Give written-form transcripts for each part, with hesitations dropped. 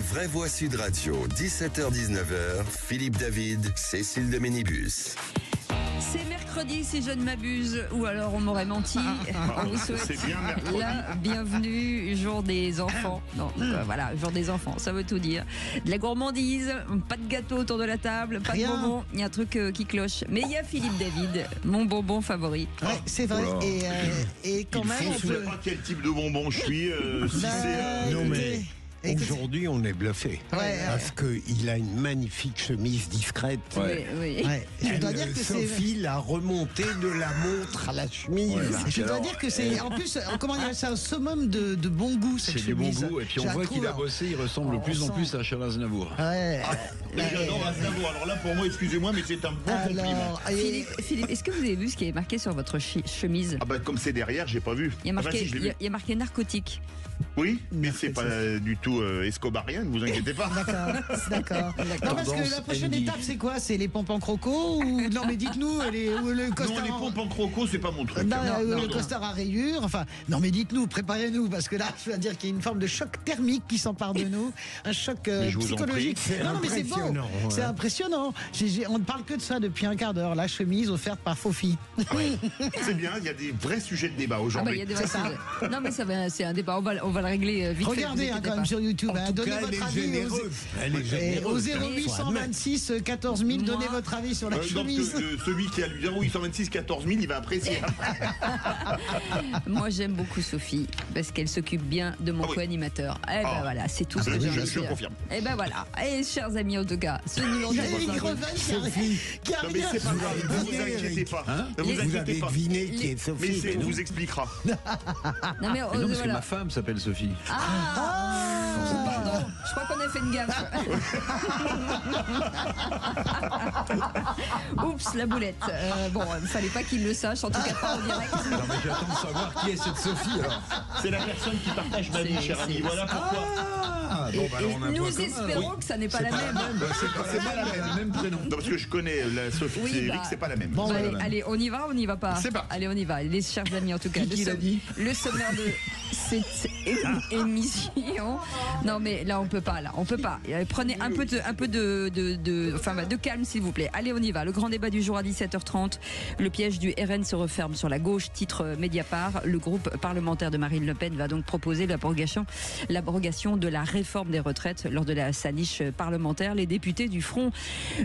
vraies voix Sud Radio, 17h-19h, Philippe David, Cécile de Ménibus. C'est mercredi si je ne m'abuse, ou alors on m'aurait menti. On vous souhaite la bienvenue, jour des enfants. Non, voilà, jour des enfants, ça veut tout dire. De la gourmandise, pas de gâteau autour de la table, pas de bonbons. Il y a un truc qui cloche. Mais il y a Philippe David, mon bonbon favori. Ouais, c'est vrai. Oh et quand même, je ne sais pas quel type de bonbon je suis. Non mais aujourd'hui on est bluffé Ouais, parce qu'il a une magnifique chemise discrète. Oui. Ouais. Je dois dire que Sophie l'a remonté de la montre à la chemise. Je dois dire que c'est en plus comment dire, c'est un summum de bon goût cette C'est du bon chemise. goût, et puis on voit qu'il a bossé, il ressemble de plus en plus à Charles Aznavour. Ouais. J'adore Aznavour, alors là pour moi, excusez-moi, mais c'est un bon compliment. Philippe, est-ce que vous avez vu ce qui est marqué sur votre chemise? Ah bah comme c'est derrière, j'ai pas vu. Il y a marqué, si, je l'ai vu. il y a marqué narcotique. Oui, mais c'est pas du tout escobarien, ne vous inquiétez pas. D'accord. Non, parce que la prochaine étape, c'est quoi? C'est les pompes en croco ou non? Mais dites-nous, le costard. Non, les pompes en croco, c'est pas mon truc. Le costard à rayures. Enfin, non, mais dites-nous, préparez-nous, parce que là, je veux dire qu'il y a une forme de choc thermique qui s'empare de nous, un choc je vous en psychologique. prie. Non, mais c'est beau, Ouais. c'est impressionnant. On ne parle que de ça depuis un quart d'heure. La chemise offerte par Fofi. C'est bien, il y a des vrais sujets de débat Ah bah, aujourd'hui. il y a des vrais sujets. Non mais c'est un débat, on va le régler vite. Regardez quand même sur YouTube. En tout Donnez cas, votre elle est avis généreuse. Elle est au généreuse. 0826 14 000. Donnez votre avis sur la Donc, chemise. celui qui a lu 0826 14 000, il va apprécier. Moi j'aime beaucoup Sophie parce qu'elle s'occupe bien de mon co-animateur. Eh ben voilà, c'est tout ce que j'ai envie de dire. confirme. Eh ben voilà. Et chers amis, en tout cas, ce numéro Il y de a Eric Revel qui Non, mais c'est pas grave, ne vous inquiétez pas. Ne vous Vous inquiétez avez pas. deviné qui est Mais Sophie. on vous expliquera. Non mais, Mais non, parce que voilà. ma femme s'appelle Sophie. Pardon, je crois qu'on a fait une gaffe. Oups, la boulette. Bon, il fallait pas qu'il le sache, en tout cas pas en direct. Non, mais j'attends de savoir qui est cette Sophie alors. C'est la personne qui partage ma vie, cher ami. Voilà pourquoi. Ah, Et, bon, bah, alors on a un nous point commun. espérons que ça n'est pas la même. C'est pas le même prénom. Non, parce que je connais la Sophie, Oui, c'est bah. Eric, c'est pas la même. Bon, C'est pas la Allez, même. allez, on y va, on n'y va pas. C'est parti. Allez, on y va. Les chers amis, en tout cas. Qui l'a dit le sommaire de cette émission. Non, mais là, on peut pas. Là, on peut pas. Prenez un peu de calme, s'il vous plaît. Allez, on y va. Le grand débat du jour à 17h30. Le piège du RN se referme sur la gauche. Titre Mediapart. Le groupe parlementaire de Marine Le Pen va donc proposer l'abrogation de la réforme des retraites lors de sa niche parlementaire. Les députés du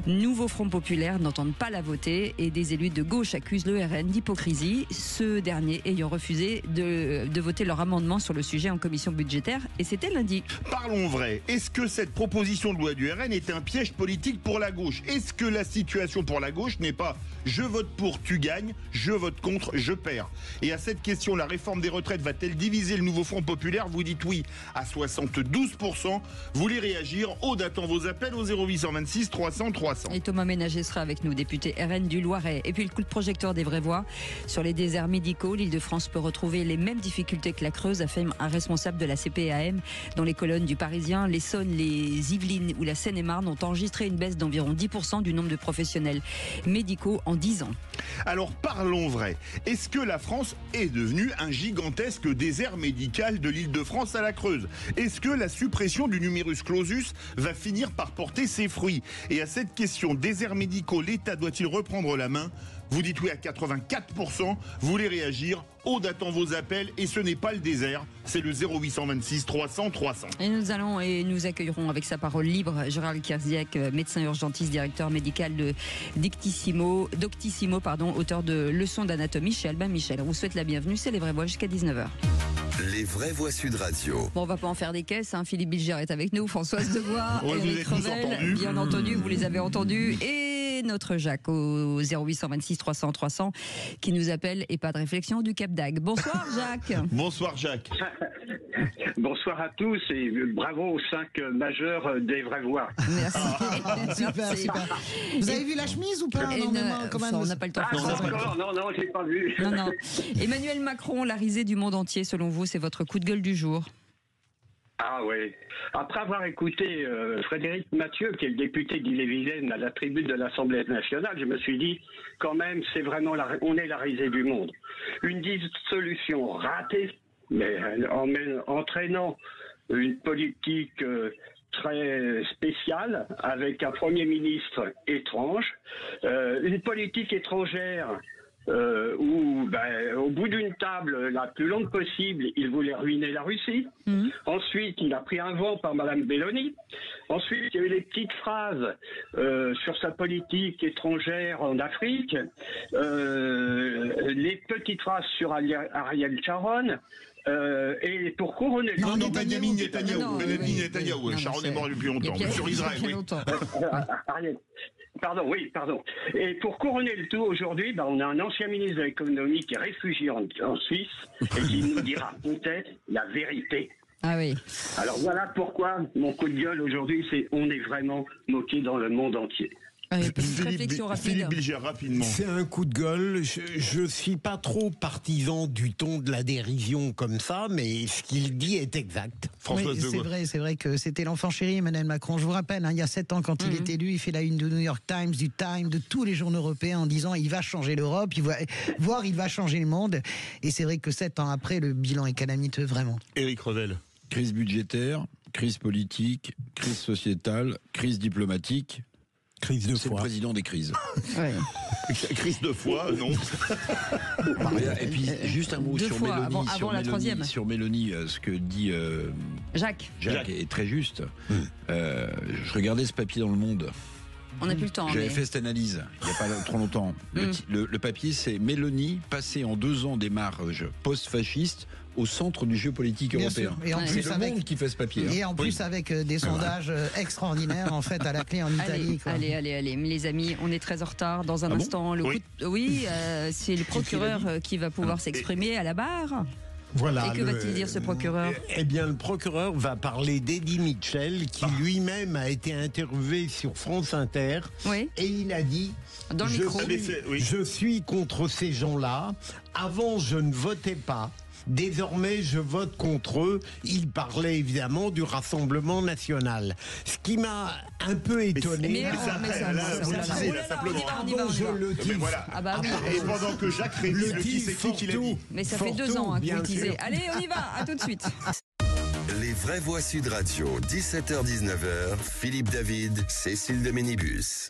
Nouveau Front Populaire n'entendent pas la voter et des élus de gauche accusent le RN d'hypocrisie, ce dernier ayant refusé de voter leur amendement sur le sujet en commission budgétaire, et c'était lundi. Parlons vrai. Est-ce que cette proposition de loi du RN est un piège politique pour la gauche? Est-ce que la situation pour la gauche n'est pas je vote pour, tu gagnes, je vote contre, je perds? Et à cette question, la réforme des retraites va-t-elle diviser le Nouveau Front Populaire? Vous dites oui à 72%. Vous voulez réagir? Aude attend vos appels au 0826 300 300. Et Thomas Ménager sera avec nous, député RN du Loiret. Et puis le coup de projecteur des vraies voix sur les déserts médicaux. L'Île-de-France peut retrouver les mêmes difficultés que la Creuse, affirme un responsable de la CPAM. Dans les colonnes du Parisien, l'Essonne, les Yvelines ou la Seine-et-Marne ont enregistré une baisse d'environ 10% du nombre de professionnels médicaux en 10 ans. Alors parlons vrai. Est-ce que la France est devenue un gigantesque désert médical de l'Île-de-France à la Creuse? Est-ce que la suppression du numerus clausus va finir par porter ses fruits? Et à cette question, déserts médicaux, l'État doit-il reprendre la main? Vous dites oui à 84%, vous voulez réagir? Aude attend vos appels et ce n'est pas le désert, c'est le 0826 300 300. Et nous accueillerons avec sa parole libre Gérald Kierziak, médecin urgentiste, directeur médical de Doctissimo, auteur de Leçons d'anatomie chez Albin Michel. On vous souhaite la bienvenue, c'est Les Vraies Voix jusqu'à 19h. Les vraies voix Sud Radio. Bon, on va pas en faire des caisses, hein. Philippe Bilger est avec nous, Françoise Devoix, Ouais, vous Eric êtes tous Revel, entendus. bien entendu, vous les avez entendus, et notre Jacques au 0826 300 300 qui nous appelle, et pas de réflexion, du Cap d'Agde. Bonsoir Jacques. Bonsoir Jacques. Bonsoir à tous et bravo aux 5 majeurs des vraies voix. Merci. Super, Merci. super. Vous avez vu la chemise ou pas? Et Non, mais moi, quand même. on n'a pas le temps. Ah, non, encore, non, j'ai pas vu. Non. Emmanuel Macron, la risée du monde entier, selon vous, c'est votre coup de gueule du jour? Ah oui. Après avoir écouté Frédéric Mathieu, qui est le député d'Ille-et-Vilaine à la tribune de l'Assemblée nationale, je me suis dit, quand même, c'est vraiment on est la risée du monde. Une dissolution ratée, mais entraînant une politique serait spécial, avec un Premier ministre étrange, une politique étrangère où, au bout d'une table la plus longue possible, il voulait ruiner la Russie. Ensuite, il a pris un vent par Madame Belloni. Ensuite, il y a eu les petites phrases sur sa politique étrangère en Afrique, les petites phrases sur Ariel Sharon. Et pour couronner le... Non, Benjamin Netanyahou. Sharon est mort depuis longtemps. Sur Israël, oui. Pardon. Et pour couronner le tout, aujourd'hui, on a un ancien ministre de l'économie qui est réfugié en Suisse et qui nous dira peut-être la vérité. Ah oui. Alors voilà pourquoi mon coup de gueule aujourd'hui, c'est on est vraiment moqué dans le monde entier. Philippe Bilger, rapidement. C'est un coup de gueule. Je suis pas trop partisan du ton de la dérision comme ça, mais ce qu'il dit est exact. Oui, c'est vrai que c'était l'enfant chéri, Emmanuel Macron. Je vous rappelle, il y a 7 ans, quand il est élu, il fait la une du New York Times, du Time, de tous les journaux européens en disant il va changer l'Europe, il va changer le monde. Et c'est vrai que 7 ans après, le bilan est calamiteux, vraiment. Éric Revel. Crise budgétaire, crise politique, crise sociétale, crise diplomatique. Crise de foi. C'est le président des crises. Ouais. Crise de foi, non. Et puis, juste un mot sur Mélanie. Avant la troisième. Sur Mélanie, ce que dit Jacques est très juste. Je regardais ce papier dans Le Monde. On n'a plus le temps. J'avais fait cette analyse il n'y a pas trop longtemps. Le papier, c'est Mélanie passée en 2 ans des marges post-fascistes au centre du jeu politique européen. Et en c'est plus Le Monde qui fait ce papier. Et en plus avec des sondages extraordinaires en fait à la clé en Italie. Allez, les amis, on est très en retard. Dans un instant, c'est le procureur qui va pouvoir s'exprimer à la barre. Voilà, et que va-t-il dire ce procureur ? Eh bien, le procureur va parler d'Eddie Mitchell, qui lui-même a été interviewé sur France Inter. Oui. Et il a dit dans le micro. Je suis contre ces gens-là. Avant, je ne votais pas. Désormais, je vote contre eux. Il parlait évidemment du Rassemblement national. Ce qui m'a un peu étonné. Et pendant que Jacques Révy le dit, c'est qui l'a dit. Mais ça fait 2 ans que vous le disiez. Allez, on y va, à tout de suite. Les vraies voix Sud Radio, 17h-19h, Philippe David, Cécile de Ménibus.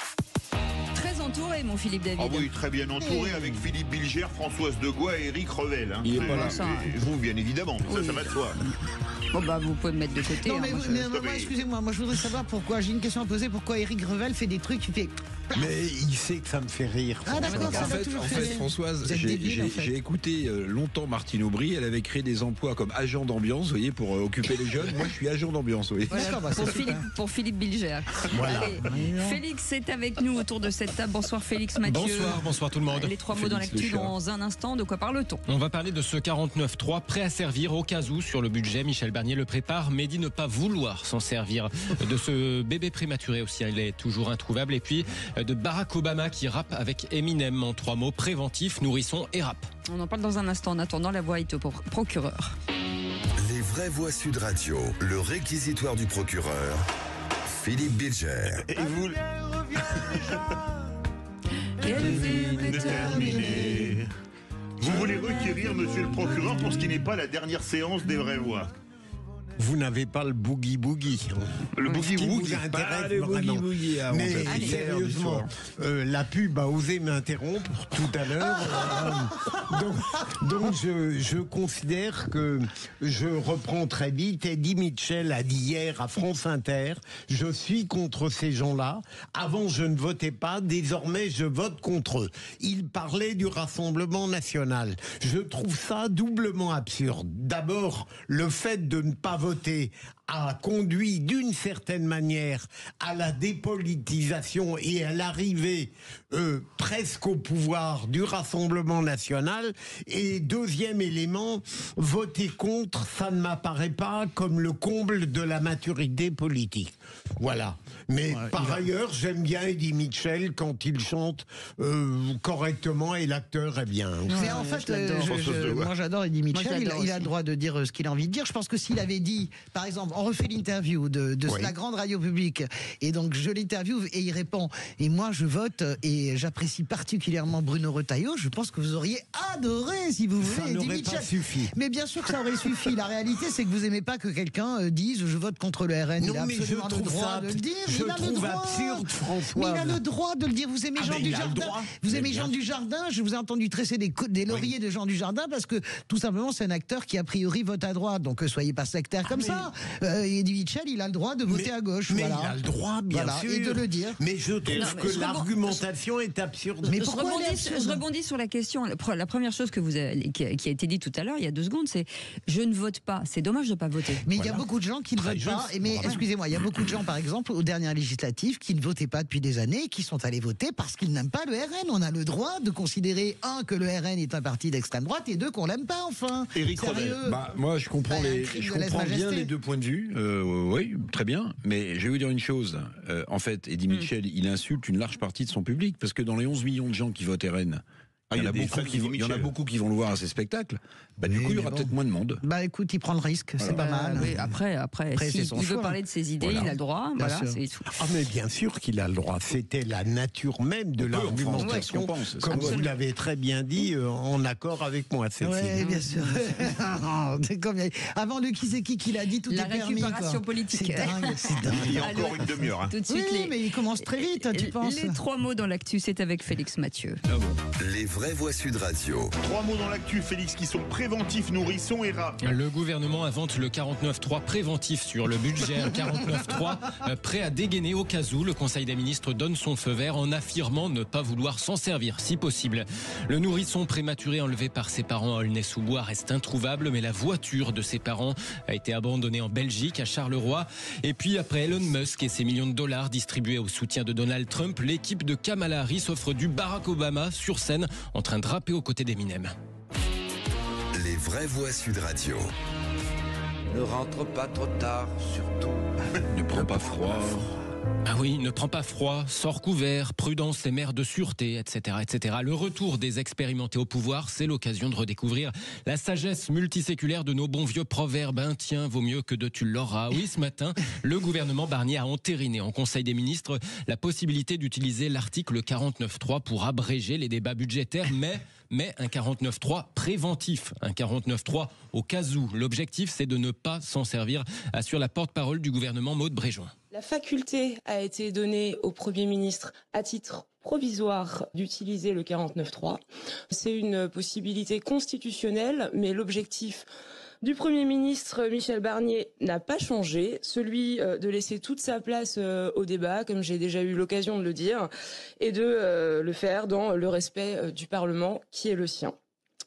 Très entouré, mon Philippe David. Ah oui, très bien entouré avec Philippe Bilger, Françoise Degois et Éric Revel. Il est pas là. Et vous, bien évidemment, ça va de soi. Bon vous pouvez me mettre de côté. Non, excusez-moi, moi je voudrais savoir pourquoi, j'ai une question à poser, pourquoi Éric Revel fait des trucs, il fait... Mais il sait que ça me fait rire. Ah d'accord, en fait, Françoise, j'ai écouté longtemps Martine Aubry, elle avait créé des emplois comme agent d'ambiance, vous voyez, pour occuper les jeunes. Moi, je suis agent d'ambiance, vous voyez. Voilà, pour Philippe Bilger. Voilà. Allez, Félix est avec nous autour de cette table. Bonsoir Félix Mathieu. Bonsoir tout le monde. Les 3 mots dans l'actu dans un instant. De quoi parle-t-on ? On va parler de ce 49.3 prêt à servir au cas où sur le budget. Michel Barnier le prépare, mais dit ne pas vouloir s'en servir. De ce bébé prématuré aussi, il est toujours introuvable. Et puis de Barack Obama qui rappe avec Eminem en 3 mots, préventif, nourrisson et rap. On en parle dans un instant. En attendant, la voix est au procureur. Les vraies voix Sud Radio, le réquisitoire du procureur, Philippe Bilger. Et vous... Vous voulez requérir, monsieur le procureur, pour ce qui n'est pas la dernière séance des vraies voix. Vous n'avez pas le boogie-boogie. Le boogie-woogie. Mais sérieusement, la pub a osé m'interrompre tout à l'heure. Donc je considère que je reprends très vite. Eddie Mitchell a dit hier à France Inter, je suis contre ces gens-là. Avant, je ne votais pas. Désormais, je vote contre eux. Il parlait du Rassemblement national. Je trouve ça doublement absurde. D'abord, le fait de ne pas voter a conduit d'une certaine manière à la dépolitisation et à l'arrivée presque au pouvoir du Rassemblement national. Et deuxième élément, voter contre, ça ne m'apparaît pas comme le comble de la maturité politique. Voilà. Mais par ailleurs, j'aime bien Eddie Mitchell quand il chante correctement et l'acteur est bien. Mais en fait, moi j'adore Eddie Mitchell. Il a le droit de dire ce qu'il a envie de dire. Je pense que s'il avait dit, par exemple, on refait l'interview de la grande radio publique. Et donc, je l'interviewe et il répond. Et moi, je vote et j'apprécie particulièrement Bruno Retailleau. Je pense que vous auriez adoré, si vous voulez. Ça n'aurait pas suffi. Mais bien sûr que ça aurait suffi. La réalité, c'est que vous aimez pas que quelqu'un dise je vote contre le RN. Non, il a mais je absolument le trouve droit ça, de le dire. je trouve absurde, François. Mais il a le droit de le dire. Vous aimez Jean Dujardin. Vous aimez Jean Dujardin. Je vous ai entendu tresser des lauriers de Jean Dujardin parce que tout simplement, c'est un acteur qui a priori vote à droite. Donc, soyez pas sectaire comme ça. Eddie Mitchell, il a le droit de voter à gauche. Mais voilà. il a le droit, bien sûr. Et de le dire. Mais je trouve que l'argumentation est absurde. Mais je pourquoi rebondis sur la question. La première chose qui a été dit tout à l'heure, il y a 2 secondes, c'est je ne vote pas. C'est dommage de ne pas voter. Mais il y a beaucoup de gens qui ne votent pas. Mais excusez-moi, il y a beaucoup de gens, par exemple, aux dernières législatives, qui ne votaient pas depuis des années, qui sont allés voter parce qu'ils n'aiment pas le RN. On a le droit de considérer, 1, que le RN est un parti d'extrême droite, et 2, qu'on l'aime pas, enfin. Éric Revel. Moi, je comprends, bien les 2 points de vue. Oui, très bien. Mais je vais vous dire une chose. En fait, Eddie Mitchell, il insulte une large partie de son public, parce que dans les 11 millions de gens qui votent RN, il y en a beaucoup qui vont le voir à ces spectacles. Du coup, il y aura peut-être moins de monde. Écoute, il prend le risque, c'est pas mal. Oui, après s'il veut parler de ses idées, il a le droit. Voilà, c'est tout. Ah, mais bien sûr qu'il a le droit. C'était la nature même de l'argumentation. Comme vous l'avez très bien dit, en accord avec moi, Cécile. Oui, bien sûr. Avant le qui c'est qui l'a dit, tout la est permis. La récupération politique. C'est dingue. Il y a encore une demi-heure. Tout de suite, mais il commence très vite, tu penses. Les 3 mots dans l'actu, c'est avec Félix Mathieu. Les vraies voix Sud Radio. 3 mots dans l'actu, Félix, qui sont préventifs, nourrissons et rats. Le gouvernement invente le 49.3 préventif sur le budget. Un 49.3 prêt à dégainer au cas où. Le Conseil des ministres donne son feu vert en affirmant ne pas vouloir s'en servir, si possible. Le nourrisson prématuré enlevé par ses parents à Aulnay-sous-Bois reste introuvable, mais la voiture de ses parents a été abandonnée en Belgique, à Charleroi. Et puis, après Elon Musk et ses millions de dollars distribués au soutien de Donald Trump, l'équipe de Kamala Harris offre du Barack Obama sur scène, en train de rapper aux côtés d'Eminem. Les vraies voix Sud Radio. Ne rentre pas trop tard, surtout. Ne prends pas froid. Ah oui, ne prends pas froid, sors couvert, prudence et mère de sûreté, etc., etc. Le retour des expérimentés au pouvoir, c'est l'occasion de redécouvrir la sagesse multiséculaire de nos bons vieux proverbes. Un tien vaut mieux que 2 tu l'auras. Oui, ce matin, le gouvernement Barnier a entériné en Conseil des ministres la possibilité d'utiliser l'article 49.3 pour abréger les débats budgétaires, mais un 49.3 préventif, un 49.3 au cas où. L'objectif, c'est de ne pas s'en servir, assure la porte-parole du gouvernement Maude Bréjon. La faculté a été donnée au Premier ministre à titre provisoire d'utiliser le 49.3. C'est une possibilité constitutionnelle, mais l'objectif du Premier ministre Michel Barnier n'a pas changé, celui de laisser toute sa place au débat, comme j'ai déjà eu l'occasion de le dire, et de le faire dans le respect du Parlement qui est le sien.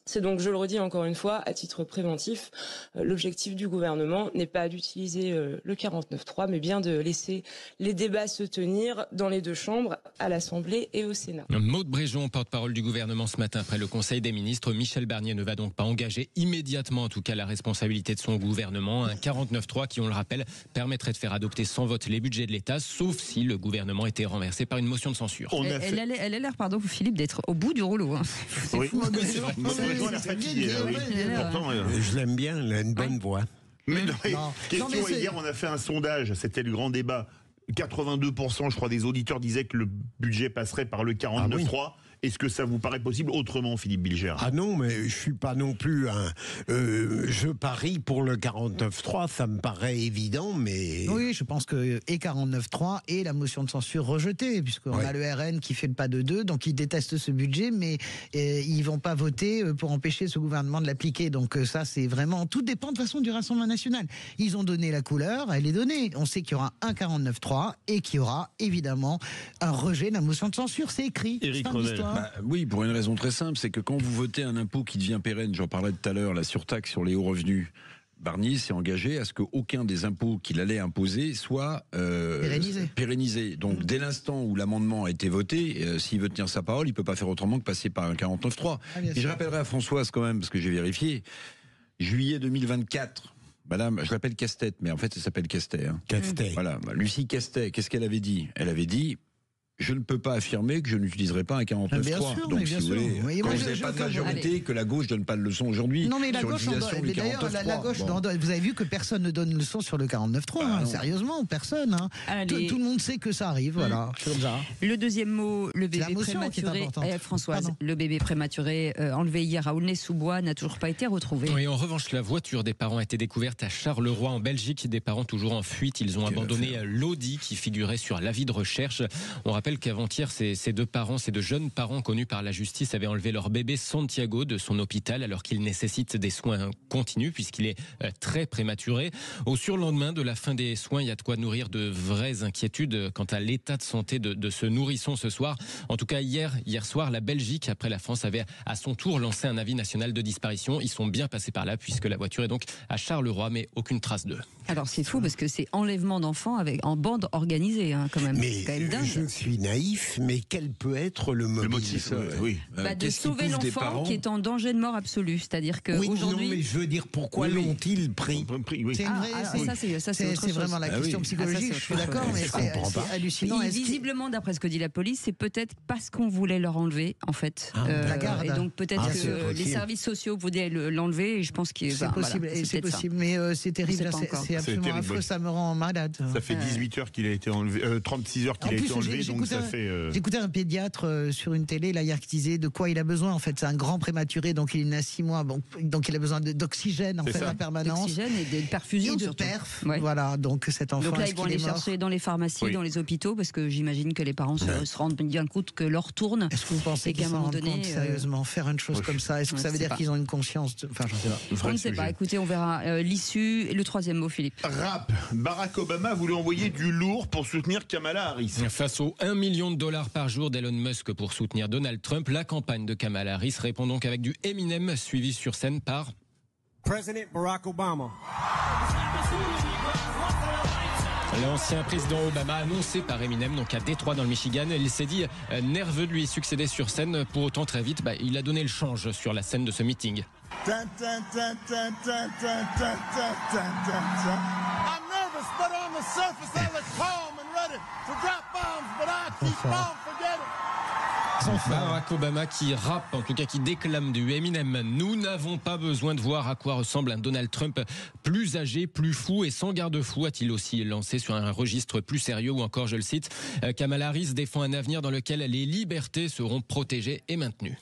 C'est donc, je le redis encore une fois, à titre préventif, l'objectif du gouvernement n'est pas d'utiliser le 49.3, mais bien de laisser les débats se tenir dans les 2 chambres, à l'Assemblée et au Sénat. Maude Bréjon, porte-parole du gouvernement ce matin après le Conseil des ministres. Michel Barnier ne va donc pas engager immédiatement, en tout cas, la responsabilité de son gouvernement. Un 49.3 qui, on le rappelle, permettrait de faire adopter sans vote les budgets de l'État, sauf si le gouvernement était renversé par une motion de censure. Elle a l'air, Philippe, d'être au bout du rouleau. Hein. C'est oui. fou. C'est vrai. Pourtant, je l'aime bien, il a une bonne voix. Mais hier, on a fait un sondage, c'était le grand débat. 82%, je crois, des auditeurs disaient que le budget passerait par le 49.3. Est-ce que ça vous paraît possible autrement, Philippe Bilger? Ah non, mais je suis pas non plus un... je parie pour le 49.3, ça me paraît évident, mais... Oui, je pense que et 49.3 et la motion de censure rejetée, puisqu'on a le RN qui fait le pas de 2, donc ils détestent ce budget, mais ils vont pas voter pour empêcher ce gouvernement de l'appliquer. Donc ça, c'est vraiment... Tout dépend de toute façon du Rassemblement national. Ils ont donné la couleur, elle est donnée. On sait qu'il y aura un 49.3 et qu'il y aura évidemment un rejet de la motion de censure. C'est écrit. Éric Revel. Oui, pour une raison très simple, c'est que quand vous votez un impôt qui devient pérenne, j'en parlais tout à l'heure, la surtaxe sur les hauts revenus, Barnier s'est engagé à ce qu'aucun des impôts qu'il allait imposer soit pérennisé. Donc dès l'instant où l'amendement a été voté, s'il veut tenir sa parole, il ne peut pas faire autrement que passer par un 49.3. Et je rappellerai à Françoise quand même, parce que j'ai vérifié, juillet 2024, madame, je l'appelle Castet, mais en fait elle s'appelle Castet. Hein. Castet. Voilà, Lucie Castet, qu'est-ce qu'elle avait dit? Elle avait dit, je ne peux pas affirmer que je n'utiliserai pas un 49.3. Donc, si vous voulez, quand vous n'avez pas de majorité, que la gauche donne pas de leçon aujourd'hui. Non, mais la gauche, d'ailleurs, la gauche, vous avez vu que personne ne donne leçon sur le 49.3. Sérieusement, personne. Tout le monde sait que ça arrive. Voilà. Le deuxième mot, le bébé prématuré. Françoise, le bébé prématuré enlevé hier à Aulnay-sous-Bois n'a toujours pas été retrouvé. Oui, en revanche, la voiture des parents a été découverte à Charleroi, en Belgique. Des parents toujours en fuite. Ils ont abandonné l'Audi qui figurait sur l'avis de recherche. On rappelle qu'avant-hier, ces deux jeunes parents connus par la justice avaient enlevé leur bébé Santiago de son hôpital alors qu'il nécessite des soins continus puisqu'il est très prématuré. Au surlendemain de la fin des soins, il y a de quoi nourrir de vraies inquiétudes quant à l'état de santé de ce nourrisson ce soir. En tout cas, hier soir, la Belgique, après la France, avait à son tour lancé un avis national de disparition. Ils sont bien passés par là puisque la voiture est donc à Charleroi, mais aucune trace d'eux. Alors c'est fou parce que c'est enlèvement d'enfants en bande organisée quand même. Mais quand même dingue. Je suis naïf, mais quel peut être le motif? Oui. De sauver l'enfant qui est en danger de mort absolu. C'est-à-dire qu'aujourd'hui... Non, mais je veux dire, pourquoi l'ont-ils pris? C'est vraiment la question psychologique, je suis d'accord, mais c'est hallucinant. Visiblement, d'après ce que dit la police, c'est peut-être parce qu'on voulait leur enlever, en fait. La garde. Et donc peut-être que les services sociaux voulaient l'enlever, et je pense que... C'est possible, c'est possible, mais c'est terrible, c'est absolument affreux, ça me rend malade. Ça fait 18 heures qu'il a été enlevé, 36 heures qu'il a été enlevé, donc ça fait... J'écoutais un pédiatre sur une télé là hier qui disait de quoi il a besoin. En fait, c'est un grand prématuré, donc il est né à 6 mois, donc il a besoin d'oxygène en fait en permanence. D'oxygène et de perfusion et de perf. Voilà, donc cet enfant. Donc là, ils vont aller chercher dans les pharmacies, dans les hôpitaux, parce que j'imagine que les parents se rendent bien compte que l'heure tourne. Est-ce que vous pensez qu'ils s'en rendent compte sérieusement faire une chose comme ça? Est-ce que ça veut dire qu'ils ont une conscience Enfin, je sais pas. On ne sait pas. Écoutez, on verra l'issue. Le troisième mot, Philippe. Rap. Barack Obama voulait envoyer du lourd pour soutenir Kamala Harris. Face aux $1 million par jour d'Elon Musk pour soutenir Donald Trump, la campagne de Kamala Harris répond donc avec du Eminem, suivi sur scène par President Barack Obama. L'ancien président Obama, annoncé par Eminem, donc à Détroit dans le Michigan, il s'est dit nerveux de lui succéder sur scène. Pour autant, très vite, il a donné le change sur la scène de ce meeting. I'm nervous, but on the surface I look calm and ready to drop bombs, but I keep on forgetting. Barack Obama qui rappe, en tout cas qui déclame du Eminem. Nous n'avons pas besoin de voir à quoi ressemble un Donald Trump plus âgé, plus fou et sans garde-fou, a-t-il aussi lancé sur un registre plus sérieux. Ou encore, je le cite, Kamala Harris défend un avenir dans lequel les libertés seront protégées et maintenues.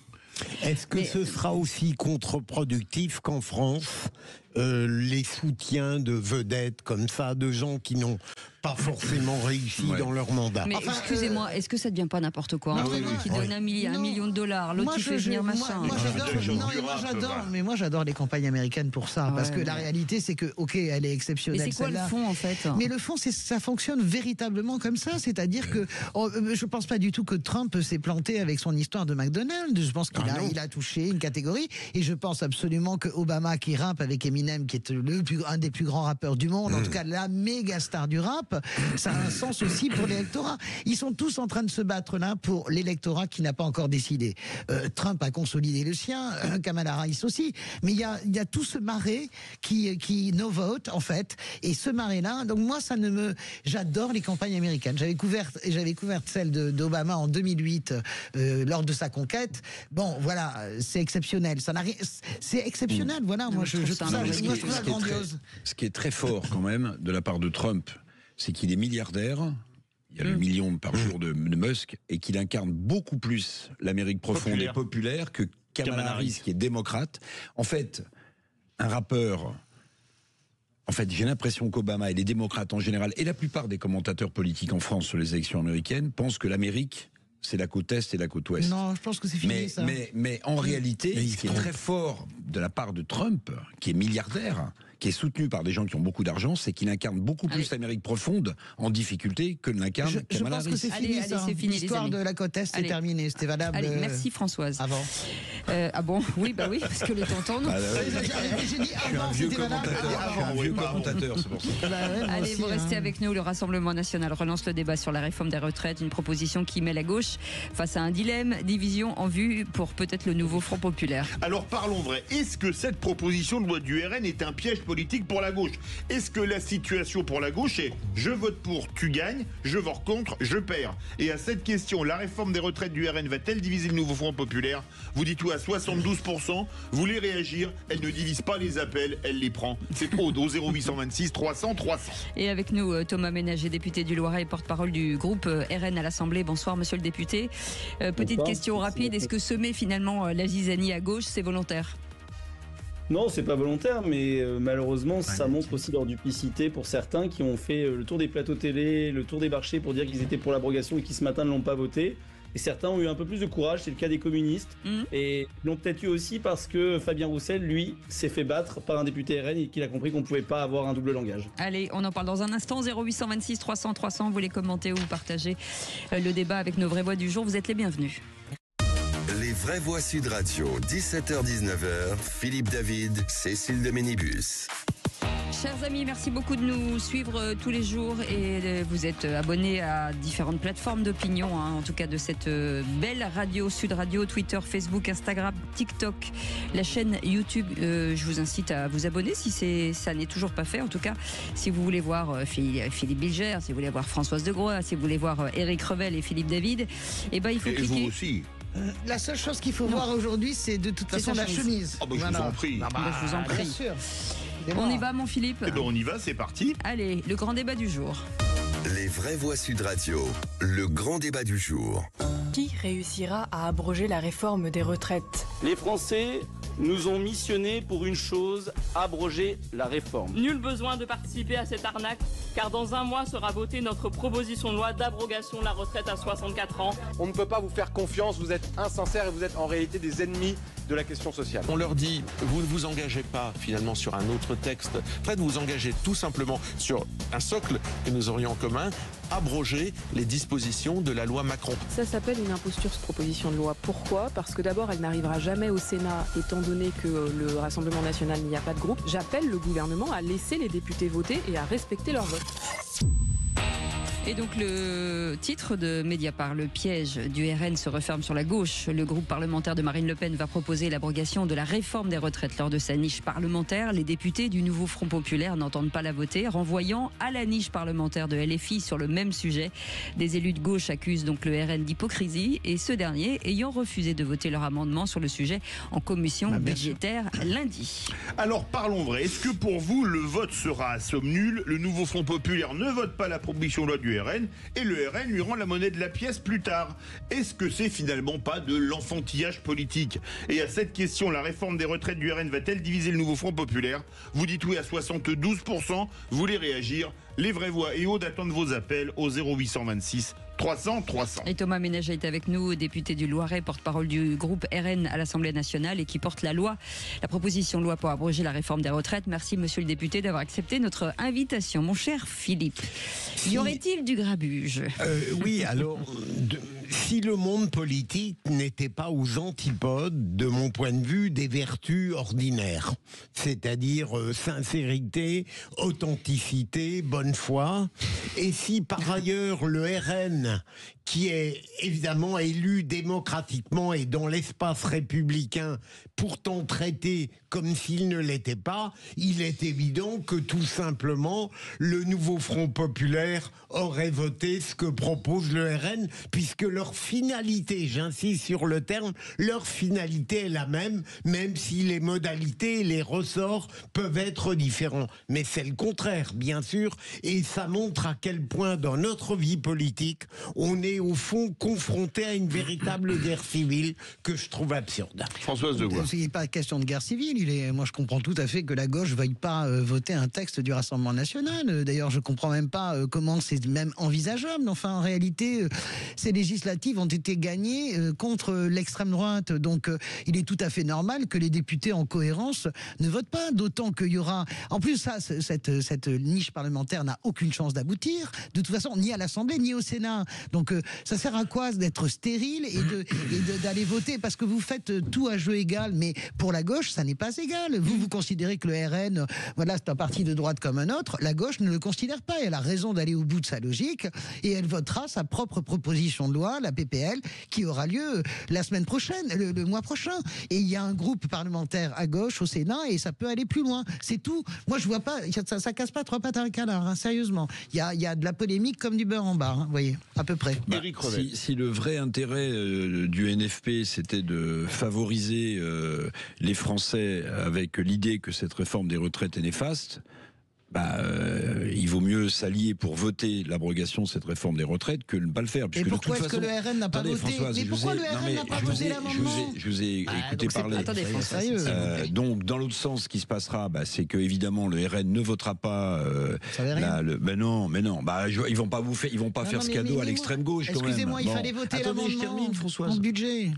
Est-ce que ce sera aussi contre-productif qu'en France, les soutiens de vedettes comme ça, de gens qui n'ont pas forcément réussi dans leur mandat? Mais excusez-moi, est-ce que ça ne devient pas n'importe quoi? Entre lui qui donne $1 million, l'autre qui fait venir machin. Moi j'adore les campagnes américaines pour ça, parce que la réalité c'est que, ok, elle est exceptionnelle. Mais c'est quoi le fond en fait? Mais le fond, ça fonctionne véritablement comme ça, c'est-à-dire que je pense pas du tout que Trump s'est planté avec son histoire de McDonald's. Je pense qu'il a touché une catégorie, et je pense absolument que Obama qui rappe avec Eminem, qui est un des plus grands rappeurs du monde, en tout cas la méga star du rap, ça a un sens aussi pour l'électorat. Ils sont tous en train de se battre là pour l'électorat qui n'a pas encore décidé. Trump a consolidé le sien, Kamala Harris aussi, mais il y a tout ce marais qui no vote en fait, et ce marais là, donc moi j'adore les campagnes américaines. J'avais couvert celle d'Obama en 2008 lors de sa conquête. Bon voilà, c'est exceptionnel, c'est exceptionnel, voilà, moi je trouve ça grandiose. Ce qui est très fort quand même de la part de Trump, c'est qu'il est milliardaire, il y a le million par jour de Musk, et qu'il incarne beaucoup plus l'Amérique profonde et populaire que Kamala Harris, qui est démocrate. En fait, un rappeur... En fait, j'ai l'impression qu'Obama et les démocrates en général, et la plupart des commentateurs politiques en France sur les élections américaines, pensent que l'Amérique, c'est la côte Est et la côte Ouest. Non, je pense que c'est fini, ça. Mais en réalité, ce qui est très fort de la part de Trump, qui est milliardaire, qui est soutenu par des gens qui ont beaucoup d'argent, c'est qu'il incarne beaucoup plus l'Amérique profonde en difficulté que ne l'incarne Kamala Harris. Je pense que c'est fini, ça. L'histoire de la côte Est, c'est terminé. C'était valable. Allez, merci Françoise. Avant. Ah bon? Oui, parce que le temps tourne. J'ai dit avant, c'était valable. Je suis un vieux commentateur, c'est pour ça. Allez, vous restez avec nous. Le Rassemblement national relance le débat sur la réforme des retraites, une proposition qui met la gauche face à un dilemme, division en vue pour peut-être le nouveau Front populaire. Alors parlons vrai. Est-ce que cette proposition de loi du RN est un piège politique politique pour la gauche. Est-ce que la situation pour la gauche est je vote pour, tu gagnes, je vote contre, je perds? Et à cette question, la réforme des retraites du RN va-t-elle diviser le nouveau Front populaire? Vous dites oui à 72%, vous voulez réagir, elle ne divise pas les appels, elle les prend. C'est trop, au 0826 300 300. Et avec nous, Thomas Ménager, député du Loiret et porte-parole du groupe RN à l'Assemblée. Bonsoir, monsieur le député. Petite question rapide, est-ce que semer finalement la zizanie à gauche, c'est volontaire? Non, c'est pas volontaire, mais malheureusement, ça montre aussi leur duplicité pour certains qui ont fait le tour des plateaux télé, le tour des marchés pour dire qu'ils étaient pour l'abrogation et qui ce matin ne l'ont pas voté. Et certains ont eu un peu plus de courage, c'est le cas des communistes. Et l'ont peut-être eu aussi parce que Fabien Roussel, lui, s'est fait battre par un député RN et qu'il a compris qu'on ne pouvait pas avoir un double langage. Allez, on en parle dans un instant. 0826 300 300, vous voulez commenter ou partager le débat avec nos vraies voix du jour, vous êtes les bienvenus. Les vraies voix Sud Radio, 17h-19h, Philippe David, Cécile de Ménibus. Chers amis, merci beaucoup de nous suivre tous les jours et vous êtes abonnés à différentes plateformes d'opinion, en tout cas de cette belle radio Sud Radio, Twitter, Facebook, Instagram, TikTok, la chaîne YouTube. Je vous incite à vous abonner si ça n'est toujours pas fait. En tout cas, si vous voulez voir Philippe Bilger, si vous voulez voir Françoise de Groix, si vous voulez voir Éric Revel et Philippe David, il faut cliquer. Et vous aussi. La seule chose qu'il faut voir aujourd'hui, c'est de toute façon la chemise. Je vous en prie. Je vous en prie. Bien sûr. On y va, mon Philippe? On y va, c'est parti. Allez, le grand débat du jour. Les vraies voix Sud Radio, le grand débat du jour. Qui réussira à abroger la réforme des retraites? Les Français nous ont missionnés pour une chose, abroger la réforme. Nul besoin de participer à cette arnaque, car dans un mois sera votée notre proposition de loi d'abrogation de la retraite à 64 ans. On ne peut pas vous faire confiance, vous êtes insincères et vous êtes en réalité des ennemis de la question sociale. On leur dit, vous ne vous engagez pas finalement sur un autre texte, faites vous engager tout simplement sur un socle que nous aurions en commun, abroger les dispositions de la loi Macron. Ça s'appelle une imposture, cette proposition de loi. Pourquoi? Parce que d'abord, elle n'arrivera jamais au Sénat, étant donné que le Rassemblement national n'y a pas de groupe. J'appelle le gouvernement à laisser les députés voter et à respecter leur vote. Et donc le titre de Mediapart, le piège du RN se referme sur la gauche. Le groupe parlementaire de Marine Le Pen va proposer l'abrogation de la réforme des retraites lors de sa niche parlementaire. Les députés du nouveau Front populaire n'entendent pas la voter, renvoyant à la niche parlementaire de LFI sur le même sujet. Des élus de gauche accusent donc le RN d'hypocrisie et ce dernier ayant refusé de voter leur amendement sur le sujet en commission budgétaire lundi. Alors parlons vrai, est-ce que pour vous le vote sera à somme nulle? Le nouveau Front populaire ne vote pas la proposition de loi du RN et le RN lui rend la monnaie de la pièce plus tard. Est-ce que c'est finalement pas de l'enfantillage politique? Et à cette question, la réforme des retraites du RN va-t-elle diviser le nouveau Front populaire? Vous dites oui à 72%, vous voulez réagir? Les vraies voix et Aude attendent vos appels au 0826 300 300. Et Thomas Ménager est avec nous, député du Loiret, porte-parole du groupe RN à l'Assemblée nationale et qui porte la proposition de loi pour abroger la réforme des retraites. Merci monsieur le député d'avoir accepté notre invitation. Mon cher Philippe, y aurait-il du grabuge? Oui, alors, si le monde politique n'était pas aux antipodes, de mon point de vue, des vertus ordinaires, c'est-à-dire sincérité, authenticité, bonne foi, et si par ailleurs le RN, qui est évidemment élu démocratiquement et dans l'espace républicain, pourtant traité comme s'il ne l'était pas, il est évident que tout simplement le nouveau Front populaire aurait voté ce que propose le RN, puisque leur finalité, j'insiste sur le terme, leur finalité est la même si les modalités et les ressorts peuvent être différents. Mais c'est le contraire, bien sûr, et ça montre à quel point dans notre vie politique, on est au fond confronté à une véritable guerre civile que je trouve absurde. Françoise de Groix. Il n'est pas question de guerre civile. Moi, je comprends tout à fait que la gauche ne veuille pas voter un texte du Rassemblement national. D'ailleurs, je ne comprends même pas comment c'est même envisageable. Enfin, en réalité, ces législatives ont été gagnées contre l'extrême droite. Donc, il est tout à fait normal que les députés en cohérence ne votent pas. D'autant qu'il y aura... En plus, cette niche parlementaire n'a aucune chance d'aboutir. De toute façon, ni à l'Assemblée, ni au Sénat. Donc, ça sert à quoi d'être stérile et d'aller voter? Parce que vous faites tout à jeu égal. Mais pour la gauche, ça n'est pas égal. Vous considérez que le RN, voilà, c'est un parti de droite comme un autre. La gauche ne le considère pas. Elle a raison d'aller au bout de sa logique et elle votera sa propre proposition de loi loi, la PPL, qui aura lieu la semaine prochaine, le mois prochain. Et il y a un groupe parlementaire à gauche au Sénat et ça peut aller plus loin. C'est tout. Moi, je vois pas, ça casse pas trois pattes à un canard, hein, sérieusement. Il y a de la polémique comme du beurre en bas, hein, vous voyez, à peu près. Si le vrai intérêt du NFP, c'était de favoriser les Français avec l'idée que cette réforme des retraites est néfaste, il vaut mieux s'allier pour voter l'abrogation de cette réforme des retraites que ne pas le faire. Et pourquoi est-ce que le RN n'a pas voté? Mais pourquoi le RN n'a pas voté l'amendement? Je vous ai écouté parler. Attendez, donc, dans l'autre sens, ce qui se passera, c'est que évidemment le RN ne votera pas. Mais non. Ils vont pas faire ce cadeau à l'extrême gauche. Excusez-moi, il fallait voter l'amendement. Je termine, Françoise. En budget.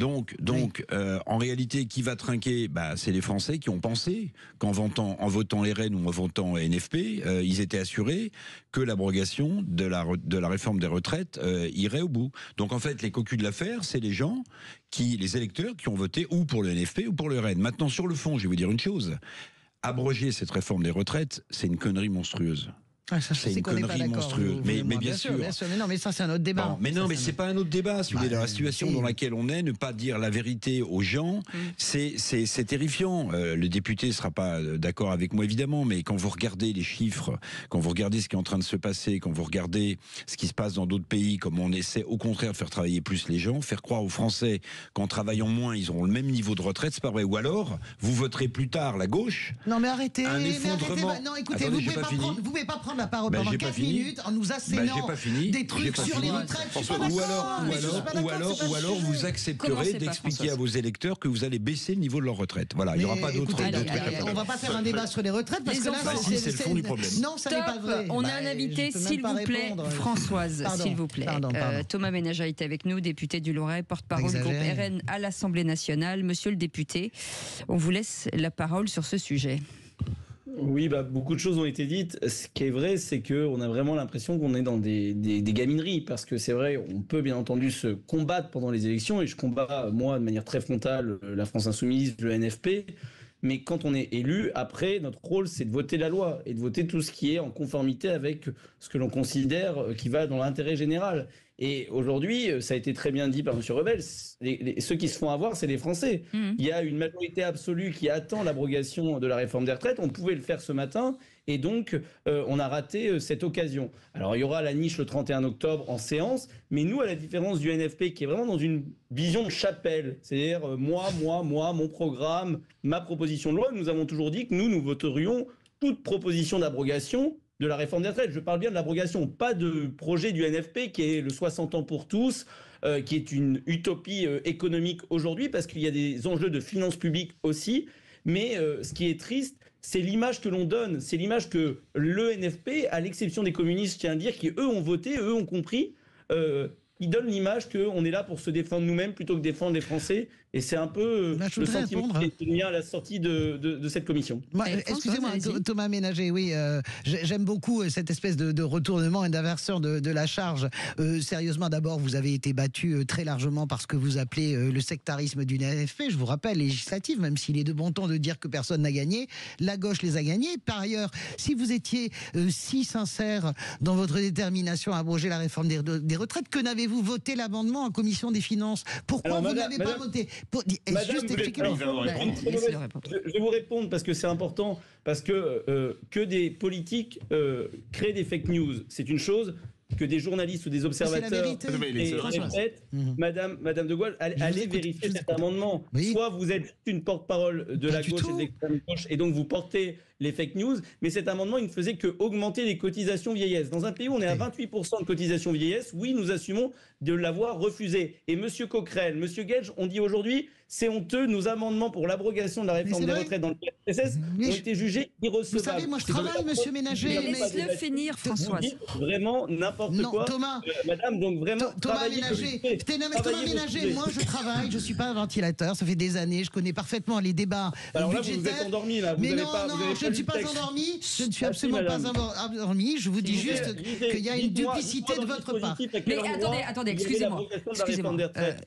Donc, en réalité, qui va trinquer? C'est les Français qui ont pensé qu'en votant les RN ou en votant NFP, ils étaient assurés que l'abrogation de la réforme des retraites irait au bout. Donc en fait, les cocus de l'affaire, c'est les les électeurs qui ont voté ou pour le NFP ou pour le RN. Maintenant, sur le fond, je vais vous dire une chose. Abroger cette réforme des retraites, c'est une connerie monstrueuse. C'est une connerie monstrueuse. Mais bien sûr. Mais non, mais ça, c'est un autre débat. Mais c'est pas un autre débat. Si vous voulez, dans la situation dans laquelle on est, ne pas dire la vérité aux gens, c'est terrifiant. Le député sera pas d'accord avec moi, évidemment, mais quand vous regardez les chiffres, quand vous regardez ce qui est en train de se passer, quand vous regardez ce qui se passe dans d'autres pays, comme on essaie au contraire de faire travailler plus les gens, faire croire aux Français qu'en travaillant moins, ils auront le même niveau de retraite, c'est pas vrai. Ou alors, vous voterez plus tard la gauche. Non, mais arrêtez. Un effondrement. Non, écoutez, vous pouvez pas prendre la parole pendant 4 minutes en nous assénant des trucs sur les retraites. Ou alors vous accepterez d'expliquer à vos électeurs que vous allez baisser le niveau de leur retraite. Voilà, il n'y aura pas d'autre. On va pas faire un débat sur les retraites parce que là, c'est le fond du problème. Non, ça n'est pas vrai. On a un invité, s'il vous plaît, Françoise, s'il vous plaît. Thomas Ménager est avec nous, député du Loiret, porte-parole du groupe RN à l'Assemblée nationale. Monsieur le député, on vous laisse la parole sur ce sujet. Oui, beaucoup de choses ont été dites. Ce qui est vrai, c'est qu'on a vraiment l'impression qu'on est dans des gamineries. Parce que c'est vrai, on peut bien entendu se combattre pendant les élections. Et je combats, moi, de manière très frontale, la France Insoumise, le NFP. Mais quand on est élu, après, notre rôle, c'est de voter la loi. Et de voter tout ce qui est en conformité avec ce que l'on considère qui va dans l'intérêt général. Et aujourd'hui, ça a été très bien dit par M. Rebel, ceux qui se font avoir, c'est les Français. Il y a une majorité absolue qui attend l'abrogation de la réforme des retraites. On pouvait le faire ce matin et donc on a raté cette occasion. Alors il y aura la niche le 31 octobre en séance, mais nous, à la différence du NFP qui est vraiment dans une vision de chapelle, c'est-à-dire moi, mon programme, ma proposition de loi, nous avons toujours dit que nous voterions toute proposition d'abrogation de la réforme des retraites. Je parle bien de l'abrogation, pas de projet du NFP qui est le 60 ans pour tous, qui est une utopie économique aujourd'hui parce qu'il y a des enjeux de finances publiques aussi. Mais ce qui est triste, c'est l'image que l'on donne. C'est l'image que le NFP, à l'exception des communistes, je tiens à dire, qui eux ont voté, eux ont compris, ils donnent l'image qu'on est là pour se défendre nous-mêmes plutôt que défendre les Français. Et c'est un peu le sentiment qui est tenu à la sortie de cette commission. Excusez-moi, Thomas Ménager, oui, j'aime beaucoup cette espèce de retournement et d'inversion de la charge. Sérieusement, d'abord, vous avez été battu très largement par ce que vous appelez le sectarisme du NFP. Je vous rappelle, législative, même s'il est de bon ton de dire que personne n'a gagné, la gauche les a gagnés. Par ailleurs, si vous étiez si sincère dans votre détermination à abroger la réforme des retraites, que n'avez-vous voté l'amendement en commission des finances? Pourquoi vous n'avez pas voté? Je vais vous répondre parce que c'est important, parce que des politiques créent des fake news, c'est une chose. Que des journalistes ou des observateurs Madame de Gaulle, allez vérifier cet amendement. Soit vous êtes une porte-parole de la gauche et de l'extrême gauche et donc vous portez les fake news, mais cet amendement, il ne faisait que augmenter les cotisations vieillesse. Dans un pays où on est à 28% de cotisations vieillesse, oui, nous assumons de l'avoir refusé. Et M. Coquerel, M. Gage ont dit aujourd'hui, c'est honteux, nos amendements pour l'abrogation de la réforme des retraites dans le PLFSS ont été jugés irrecevables. Vous savez, moi je travaille, M. Ménager. Laisse-le finir, Françoise. Vraiment n'importe quoi. Thomas, madame, donc vraiment. Thomas Ménager, moi je travaille, je ne suis pas un ventilateur, ça fait des années, je connais parfaitement les débats. Alors là, vous vous êtes endormi, là. Vous n'avez pas ne suis pas endormi. Je ne suis absolument pas endormi. Je vous dis juste qu'il y a une duplicité de votre part. Mais attendez, excusez-moi.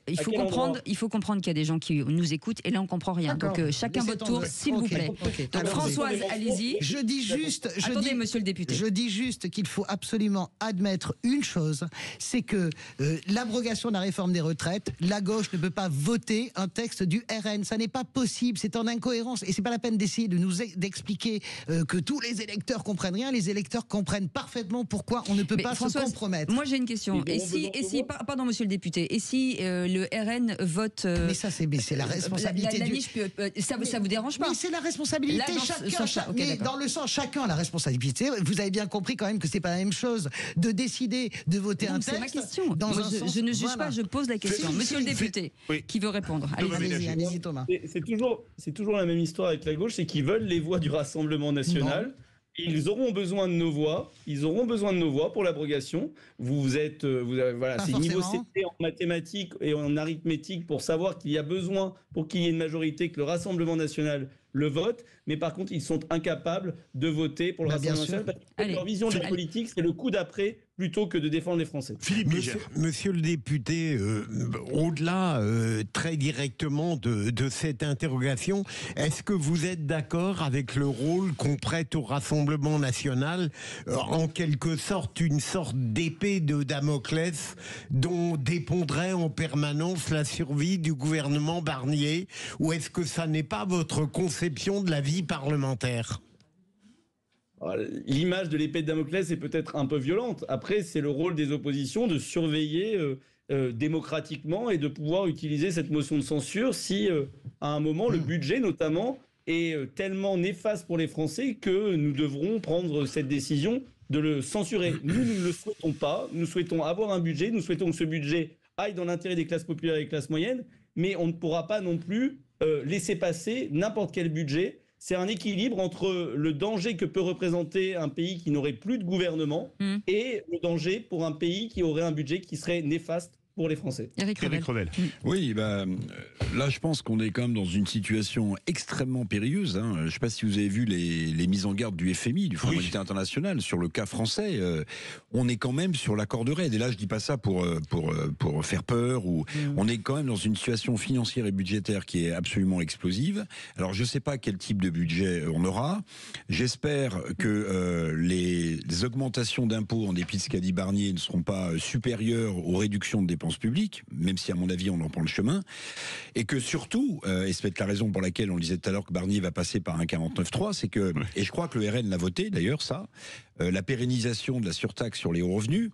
Il faut comprendre qu'il y a des gens qui nous écoutent et là on comprend rien. Donc chacun votre tour, s'il vous plaît. Donc Françoise, allez-y. Je dis juste. Attendez, monsieur le député. Je dis juste qu'il faut absolument admettre une chose, c'est que l'abrogation de la réforme des retraites, la gauche ne peut pas voter un texte du RN. Ça n'est pas possible. C'est en incohérence et c'est pas la peine d'essayer de nous d'expliquer que tous les électeurs comprennent rien. Les électeurs comprennent parfaitement pourquoi on ne peut pas se compromettre. Moi j'ai une question. Pardon monsieur le député, et si le RN vote mais ça c'est la responsabilité la niche, ça vous dérange pas? Mais c'est la responsabilité. Dans le sens chacun a la responsabilité. Vous avez bien compris quand même que c'est pas la même chose de décider de voter un texte. C'est ma question. Je ne juge pas, je pose la question. Monsieur le député, qui veut répondre? Allez-y Thomas. C'est toujours la même histoire avec la gauche, c'est qu'ils veulent les voix du Rassemblement national. Ils auront besoin de nos voix. Ils auront besoin de nos voix pour l'abrogation. Voilà, c'est niveau CP en mathématiques et en arithmétique pour savoir qu'il y a besoin, pour qu'il y ait une majorité, que le Rassemblement national le vote. Mais par contre, ils sont incapables de voter pour le Rassemblement national parce que leur vision de la politique, c'est le coup d'après plutôt que de défendre les Français. Monsieur le député, au-delà très directement de cette interrogation, est-ce que vous êtes d'accord avec le rôle qu'on prête au Rassemblement national, en quelque sorte une sorte d'épée de Damoclès dont dépendrait en permanence la survie du gouvernement Barnier, ou est-ce que ça n'est pas votre conception de la vie parlementaire ? L'image de l'épée de Damoclès est peut-être un peu violente. Après, c'est le rôle des oppositions de surveiller démocratiquement et de pouvoir utiliser cette motion de censure si, à un moment, le budget, notamment, est tellement néfaste pour les Français que nous devrons prendre cette décision de le censurer. Nous ne le souhaitons pas. Nous souhaitons avoir un budget. Nous souhaitons que ce budget aille dans l'intérêt des classes populaires et des classes moyennes. Mais on ne pourra pas non plus laisser passer n'importe quel budget. C'est un équilibre entre le danger que peut représenter un pays qui n'aurait plus de gouvernement et le danger pour un pays qui aurait un budget qui serait néfaste pour les Français. Éric Revel. Oui, là je pense qu'on est quand même dans une situation extrêmement périlleuse. Je ne sais pas si vous avez vu les mises en garde du FMI, du Fonds monétaire international, sur le cas français. On est quand même sur la corde raide. Et là je dis pas ça pour faire peur. On est quand même dans une situation financière et budgétaire qui est absolument explosive. Alors je ne sais pas quel type de budget on aura. J'espère que les augmentations d'impôts, en dépit de ce qu'a dit Barnier, ne seront pas supérieures aux réductions de dépenses publiques, même si à mon avis on en prend le chemin, et que surtout, et c'est peut-être la raison pour laquelle on le disait tout à l'heure que Barnier va passer par un 49.3, c'est que, et je crois que le RN l'a voté d'ailleurs ça, la pérennisation de la surtaxe sur les hauts revenus,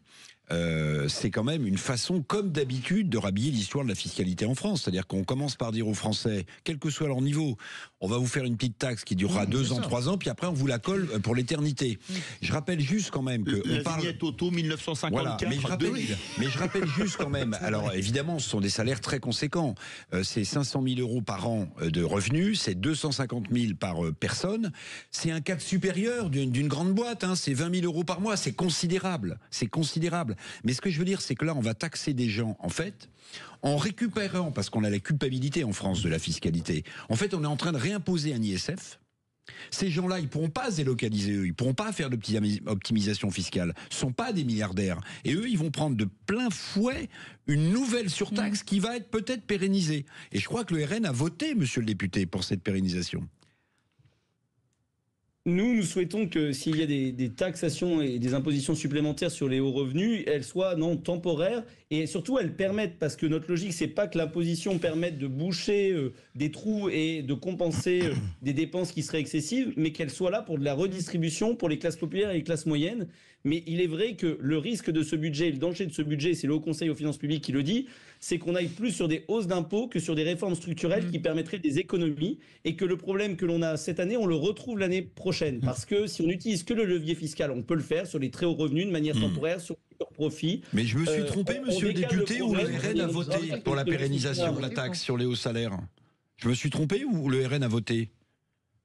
c'est quand même une façon, comme d'habitude, de rhabiller l'histoire de la fiscalité en France. C'est-à-dire qu'on commence par dire aux Français, quel que soit leur niveau, on va vous faire une petite taxe qui durera 2 ans, 3 ans, puis après on vous la colle pour l'éternité. Je rappelle juste quand même que la vignette auto 1954. Voilà, mais je rappelle juste quand même. Alors évidemment, ce sont des salaires très conséquents. C'est 500 000 euros par an de revenus, c'est 250 000 par personne. C'est un cadre supérieur d'une grande boîte. C'est 20 000 euros par mois. C'est considérable. C'est considérable. Mais ce que je veux dire, c'est que là, on va taxer des gens, en fait, en récupérant, parce qu'on a la culpabilité en France de la fiscalité, en fait, on est en train de réimposer un ISF. Ces gens-là, ils ne pourront pas se délocaliser, eux. Ils ne pourront pas faire d'optimisation fiscale. Ce ne sont pas des milliardaires. Et eux, ils vont prendre de plein fouet une nouvelle surtaxe qui va être peut-être pérennisée. Et je crois que le RN a voté, monsieur le député, pour cette pérennisation. Nous souhaitons que s'il y a des taxations et des impositions supplémentaires sur les hauts revenus, elles soient temporaires et surtout elles permettent, parce que notre logique c'est pas que l'imposition permette de boucher des trous et de compenser des dépenses qui seraient excessives, mais qu'elles soient là pour de la redistribution pour les classes populaires et les classes moyennes. Mais il est vrai que le risque de ce budget, le danger de ce budget, c'est le Haut Conseil aux finances publiques qui le dit, c'est qu'on aille plus sur des hausses d'impôts que sur des réformes structurelles qui permettraient des économies, et que le problème que l'on a cette année, on le retrouve l'année prochaine. Parce que si on n'utilise que le levier fiscal, on peut le faire sur les très hauts revenus de manière temporaire, sur les profits. Mais je me suis trompé, monsieur le député, ou le RN a voté pour la pérennisation de la taxe sur les hauts salaires? Je me suis trompé ou le RN a voté?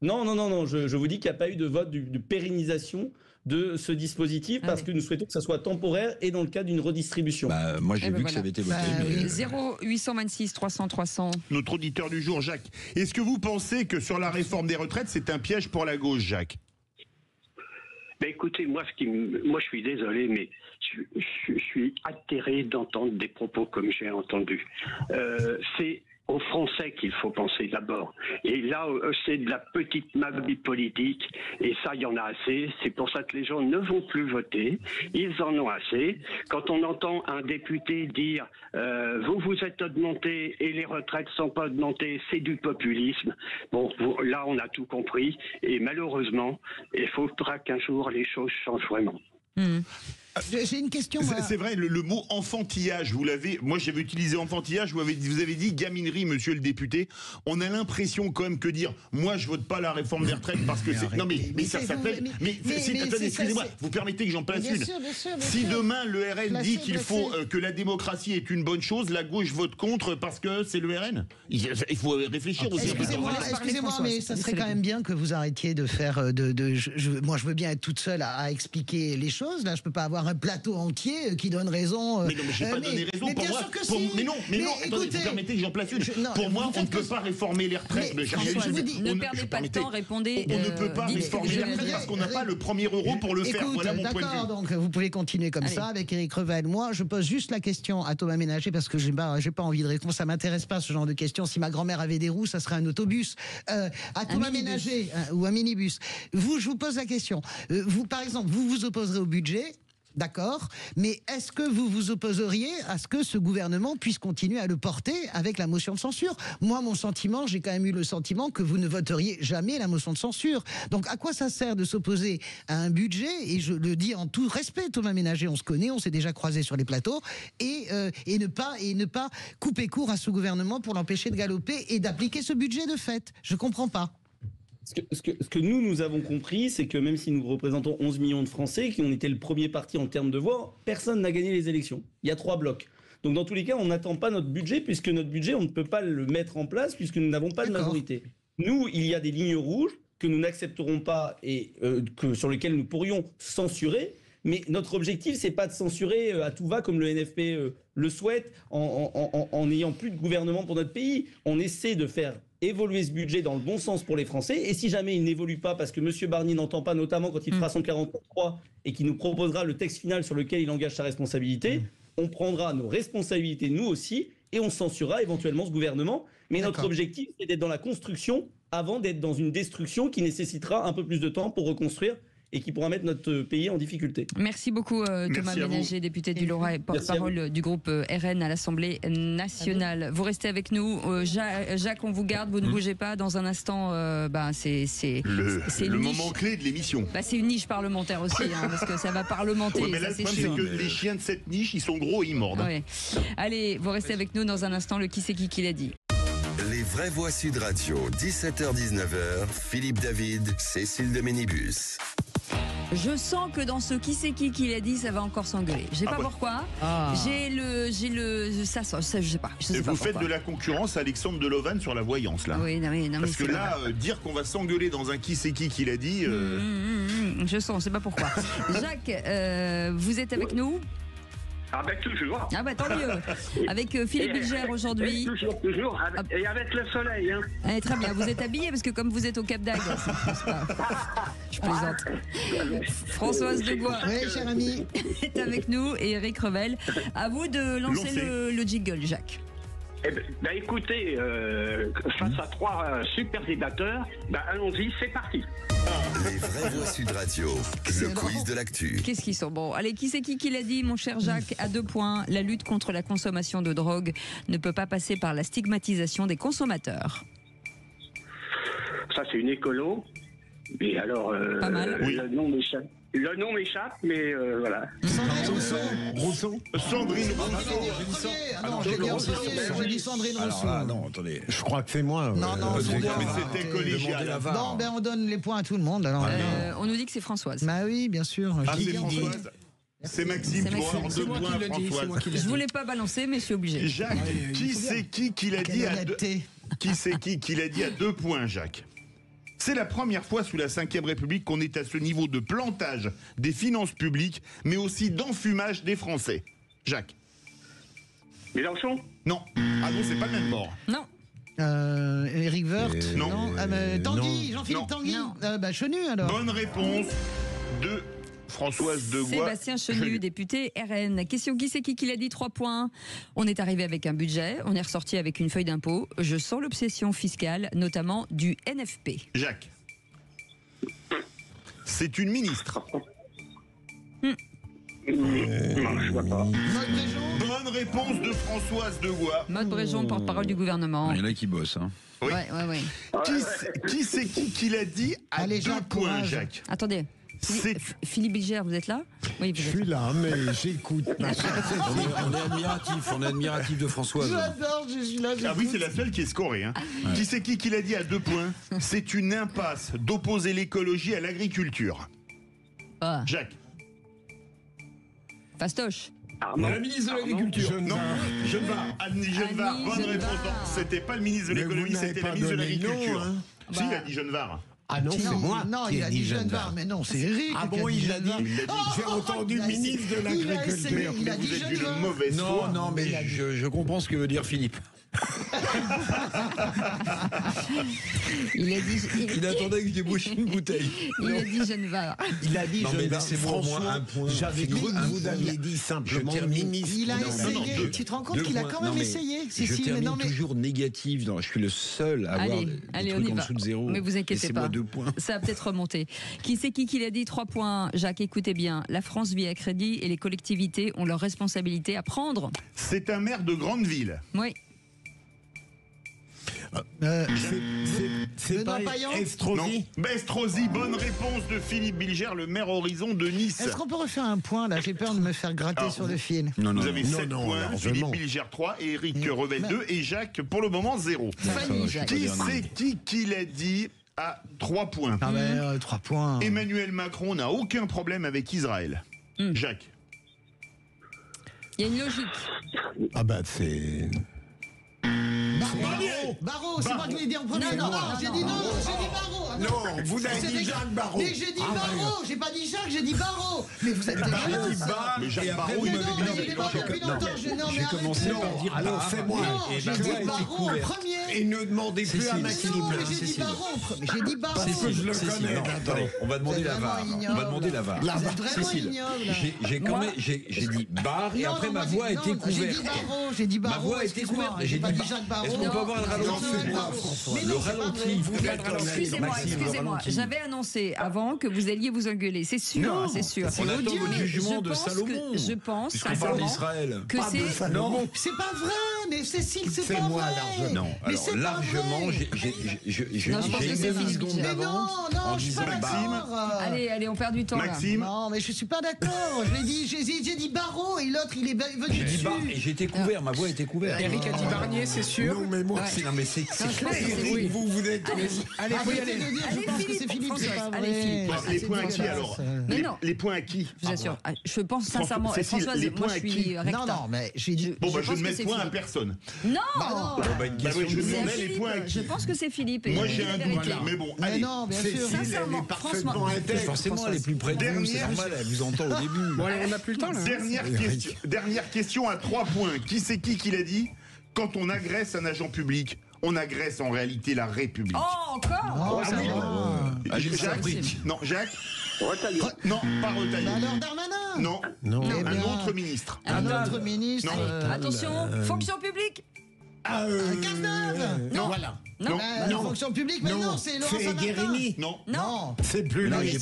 Non, je vous dis qu'il n'y a pas eu de vote de pérennisation de ce dispositif parce que nous souhaitons que ça soit temporaire et dans le cadre d'une redistribution. Moi j'ai vu que ça avait été voté. 0826 300 300. Notre auditeur du jour, Jacques. Est-ce que vous pensez que sur la réforme des retraites, c'est un piège pour la gauche, Jacques? Écoutez, moi je suis désolé, mais je suis atterré d'entendre des propos comme j'ai entendu. C'est aux Français qu'il faut penser d'abord. Et là, c'est de la petite magie politique. Et ça, il y en a assez. C'est pour ça que les gens ne vont plus voter. Ils en ont assez. Quand on entend un député dire vous êtes augmenté et les retraites sont pas augmentées, c'est du populisme. Bon, là, on a tout compris. Et malheureusement, il faudra qu'un jour les choses changent vraiment. J'ai une question. C'est vrai, le mot enfantillage, moi j'avais utilisé enfantillage, vous avez dit gaminerie, monsieur le député. On a l'impression quand même que dire, moi je vote pas la réforme des retraites parce que c'est... Non mais ça s'appelle... Attendez, excusez-moi, vous permettez que j'en place une. Si demain le RN dit qu'il faut que la démocratie est une bonne chose, la gauche vote contre parce que c'est le RN. Il faut réfléchir aussi. Excusez-moi, mais ça serait quand même bien que vous arrêtiez de faire... Moi je veux bien être toute seule à expliquer les choses, là je peux pas avoir un plateau entier qui donne raison. Mais non, mais j'ai pas donné raison. Mais pour bien moi, sûr que pour, si. mais non, attendez, vous permettez que j'en place une. Pour moi, on ne peut pas réformer les retraites. Ne perdez pas de temps, répondez. On ne peut pas réformer les retraites parce qu'on n'a pas le premier euro pour le faire. Voilà mon point de vue. D'accord, donc vous pouvez continuer comme ça avec Éric Revel. Moi, je pose juste la question à Thomas Ménager parce que j'ai pas envie de répondre. Ça m'intéresse pas ce genre de questions. Si ma grand-mère avait des roues, ça serait un autobus. À Thomas Ménager ou un minibus. Je vous pose la question. Vous, par exemple, vous vous opposerez au budget. D'accord, mais est-ce que vous vous opposeriez à ce que ce gouvernement puisse continuer à le porter avec la motion de censure? Moi, mon sentiment, j'ai quand même eu le sentiment que vous ne voteriez jamais la motion de censure. Donc, à quoi ça sert de s'opposer à un budget? Et je le dis en tout respect, Thomas Ménager, on se connaît, on s'est déjà croisés sur les plateaux, et ne pas couper court à ce gouvernement pour l'empêcher de galoper et d'appliquer ce budget de fait. Je comprends pas. Ce que nous avons compris, c'est que même si nous représentons 11 millions de Français, qui ont été le premier parti en termes de voix, personne n'a gagné les élections. Il y a 3 blocs. Donc dans tous les cas, on n'attend pas notre budget, puisque notre budget, on ne peut pas le mettre en place, puisque nous n'avons pas de majorité. Nous, il y a des lignes rouges que nous n'accepterons pas et sur lesquelles nous pourrions censurer. Mais notre objectif, c'est pas de censurer à tout va comme le NFP le souhaite, en n'ayant plus de gouvernement pour notre pays. On essaie de faire évoluer ce budget dans le bon sens pour les Français. Et si jamais il n'évolue pas, parce que M. Barnier n'entend pas, notamment quand il fera son 43 et qu'il nous proposera le texte final sur lequel il engage sa responsabilité, on prendra nos responsabilités, nous aussi, et on censurera éventuellement ce gouvernement. Mais notre objectif, c'est d'être dans la construction avant d'être dans une destruction qui nécessitera un peu plus de temps pour reconstruire et qui pourra mettre notre pays en difficulté. Merci beaucoup Thomas Ménager, député du Lorrain, porte-parole du groupe RN à l'Assemblée nationale. Vous restez avec nous. Jacques, on vous garde, vous ne bougez pas. Dans un instant, c'est le moment clé de l'émission. C'est une niche parlementaire aussi, parce que ça va parlementer. Mais là, le problème, c'est que les chiens de cette niche, ils sont gros et ils mordent. Ouais. Allez, vous restez avec nous dans un instant. Le qui c'est qui l'a dit. Les vraies voix Sud Radio, 17h-19h, Philippe David, Cécile de Ménibus. Je sens que dans ce qui c'est qui l'a dit, ça va encore s'engueuler. Je sais pas pourquoi. J'ai le, ça, je sais pas. Et vous faites de la concurrence à Alexandre de Lovan sur la voyance là. Oui, non, parce que là, dire qu'on va s'engueuler dans un qui c'est qui l'a dit. Je sens, je sais pas pourquoi. Jacques, vous êtes avec nous? Toujours. Tant mieux. Avec Philippe Bilger aujourd'hui. Toujours. Et avec le soleil. Très bien. Vous êtes habillé parce que comme vous êtes au Cap d'Agde, je plaisante. Françoise Degois, cher ami, est avec nous et Éric Revel. À vous de lancer le jingle, Jacques. Écoutez, face à 3 super débatteurs, allons-y, c'est parti. Les vraies voix Sud Radio, le quiz de l'actu. Qu'est-ce qu'ils sont bons. Allez, qui c'est qui l'a dit, mon cher Jacques? À 2 points, la lutte contre la consommation de drogue ne peut pas passer par la stigmatisation des consommateurs. Ça, c'est une écolo. Et alors, pas mal. Le nom m'échappe, mais voilà. Rousseau. Sandrine Rousseau. J'ai dit Sandrine Rousseau. Non, attendez. Je crois que c'est moi. Non, mais c'était collégial. Bon, on donne les points à tout le monde. Alors, on nous dit que c'est Françoise. Bah oui, bien sûr. C'est Françoise. C'est Maxime pour avoir 2 points, Françoise. Je voulais pas balancer, mais je suis obligé. Jacques, qui c'est qui l'a dit à 2 points, Jacques? C'est la première fois sous la Ve République qu'on est à ce niveau de plantage des finances publiques, mais aussi d'enfumage des Français. Jacques. Mélenchon? Non. Ah non, c'est pas le même bord. Non. Éric Woerth? Non. Tanguy, Jean-Philippe Tanguy? Chenu alors. Bonne réponse de Françoise Degois. Sébastien Chenu, député RN. Question, qui c'est qui l'a dit? 3 points. On est arrivé avec un budget, on est ressorti avec une feuille d'impôt. Je sens l'obsession fiscale, notamment du NFP. Jacques. C'est une ministre. Non, je vois pas. Bonne réponse de Françoise Degois. Maud Bréjon, porte-parole du gouvernement. Il y en a qui bossent. Hein. Oui. Ouais. Qui c'est qui l'a dit à Allez, 2 points, Jacques? Attendez. Philippe Bilger, vous êtes là? Oui, vous Je êtes suis là, mais j'écoute. On est admiratif de Françoise. J'adore, je suis là. Ah oui, c'est la seule qui est scorée. Hein. Ouais. Qui c'est qui l'a dit à 2 points? C'est une impasse d'opposer l'écologie à l'agriculture. Jacques. Fastoche. La ministre de l'Agriculture. Non, Annie Genevard. Bonne réponse. C'était pas le ministre de l'économie, c'était la ministre de l'Agriculture. Si, il a dit Genevard. Ah non, c'est moi. Non, il a dit Genevard, mais non, c'est Eric. Ah bon, il l'a dit. J'ai entendu ministre de l'Agriculture. Il a dit Vous êtes d'une mauvaise foi. Non, mais je comprends ce que veut dire Philippe. Il attendait que je débouche une bouteille. Il a dit Genevard. Il a dit Genevard. Laissez-moi au moins un point. J'avais cru que vous aviez dit simplement ministre. Il a essayé. Tu te rends compte qu'il a quand même essayé? Je termine toujours négatif. Je suis le seul à avoir des trucs en dessous de 0. Mais vous inquiétez pas. 2 points. Ça va peut-être remonter. Qui c'est qui l'a dit? 3 points. Jacques, écoutez bien. La France vit à crédit et les collectivités ont leur responsabilité à prendre. C'est un maire de grande ville. Oui. C'est pas Estrosi? Non. Estrosi, bonne réponse de Philippe Bilger, le maire Horizon de Nice. Est-ce qu'on peut refaire un point là? J'ai peur de me faire gratter sur le fil. Vous avez 7 points, Philippe Bilger 3, Éric Revel 2 et Jacques pour le moment 0. Qui c'est qui l'a dit à 3 points? 3 points. Emmanuel Macron n'a aucun problème avec Israël. Jacques. Il y a une logique. Ah bah c'est... Barreau, c'est moi qui l'ai dit en premier. Non, j'ai dit Barreau. Non, vous avez dit Jacques Barreau. Mais j'ai dit Barreau, j'ai pas dit Jacques, j'ai dit Barreau. Mais vous êtes dégueulasse. Mais Jacques Barreau, il m'avait dit j'ai commencé par dire alors c'est moi. J'ai dit Barreau en premier. Et ne demandez plus à Maxime. J'ai dit Barreau. J'ai dit Barreau. Parce que je le connais. Attendez, on va demander la VAR. On va demander la VAR. Cécile, j'ai dit Barre et après ma voix a été couverte. J'ai dit Barreau. Ma voix a été couverte. J'ai dit Jacques Barreau. Est-ce qu'on peut avoir le ralenti? Le ralenti. Excusez-moi, j'avais annoncé avant que vous alliez vous engueuler, c'est sûr, c'est sûr. On attend le jugement de Salomon. Je pense qu'on parle d'Israël. Que c'est non, c'est pas vrai, mais Cécile, c'est pas moi vrai. largement. Non, alors largement, j'ai une demi-seconde d'avance en disant Maxime. Allez, on perd du temps là. Maxime. Non, mais je suis pas d'accord. Je l'ai dit, j'ai dit Barreau et l'autre il est venu J'ai dit dessus. Barre et j'ai été couvert, ma voix était couverte. Eric a dit Barnier, c'est sûr. Non, mais moi, non, mais c'est clair. Eric, vous êtes... Allez, faut y aller. Je pense que c'est Philippe, c'est pas vrai. Les points à qui alors? Mais non. Les points à qui? Je vous assure, je pense sincèrement. Françoise, moi je suis recta. Non, mais j'ai dit. Bon, je ne mets point à personne. Non. Je pense que c'est Philippe. Moi j'ai un doute, mais bon, allez. Non, bien sûr. Sincèrement, parfaitement intègre. Forcément, elle est plus près de vous, c'est normal, elle vous entend au début. Bon, allez, on n'a plus le temps là. Dernière question à 3 points. Qui c'est qui l'a dit? Quand on agresse un agent public, on agresse en réalité la République. Oh, encore? Jacques. Non, Jacques. Non, pas Retailleau. Alors Darmanin. Non. Un autre ministre. Un autre ministre. Attention, fonction publique. Cazeneuve. Non, voilà. La fonction publique, mais non, c'est Laurent Saint-Martin. Guérini. Non. C'est plus là, lui.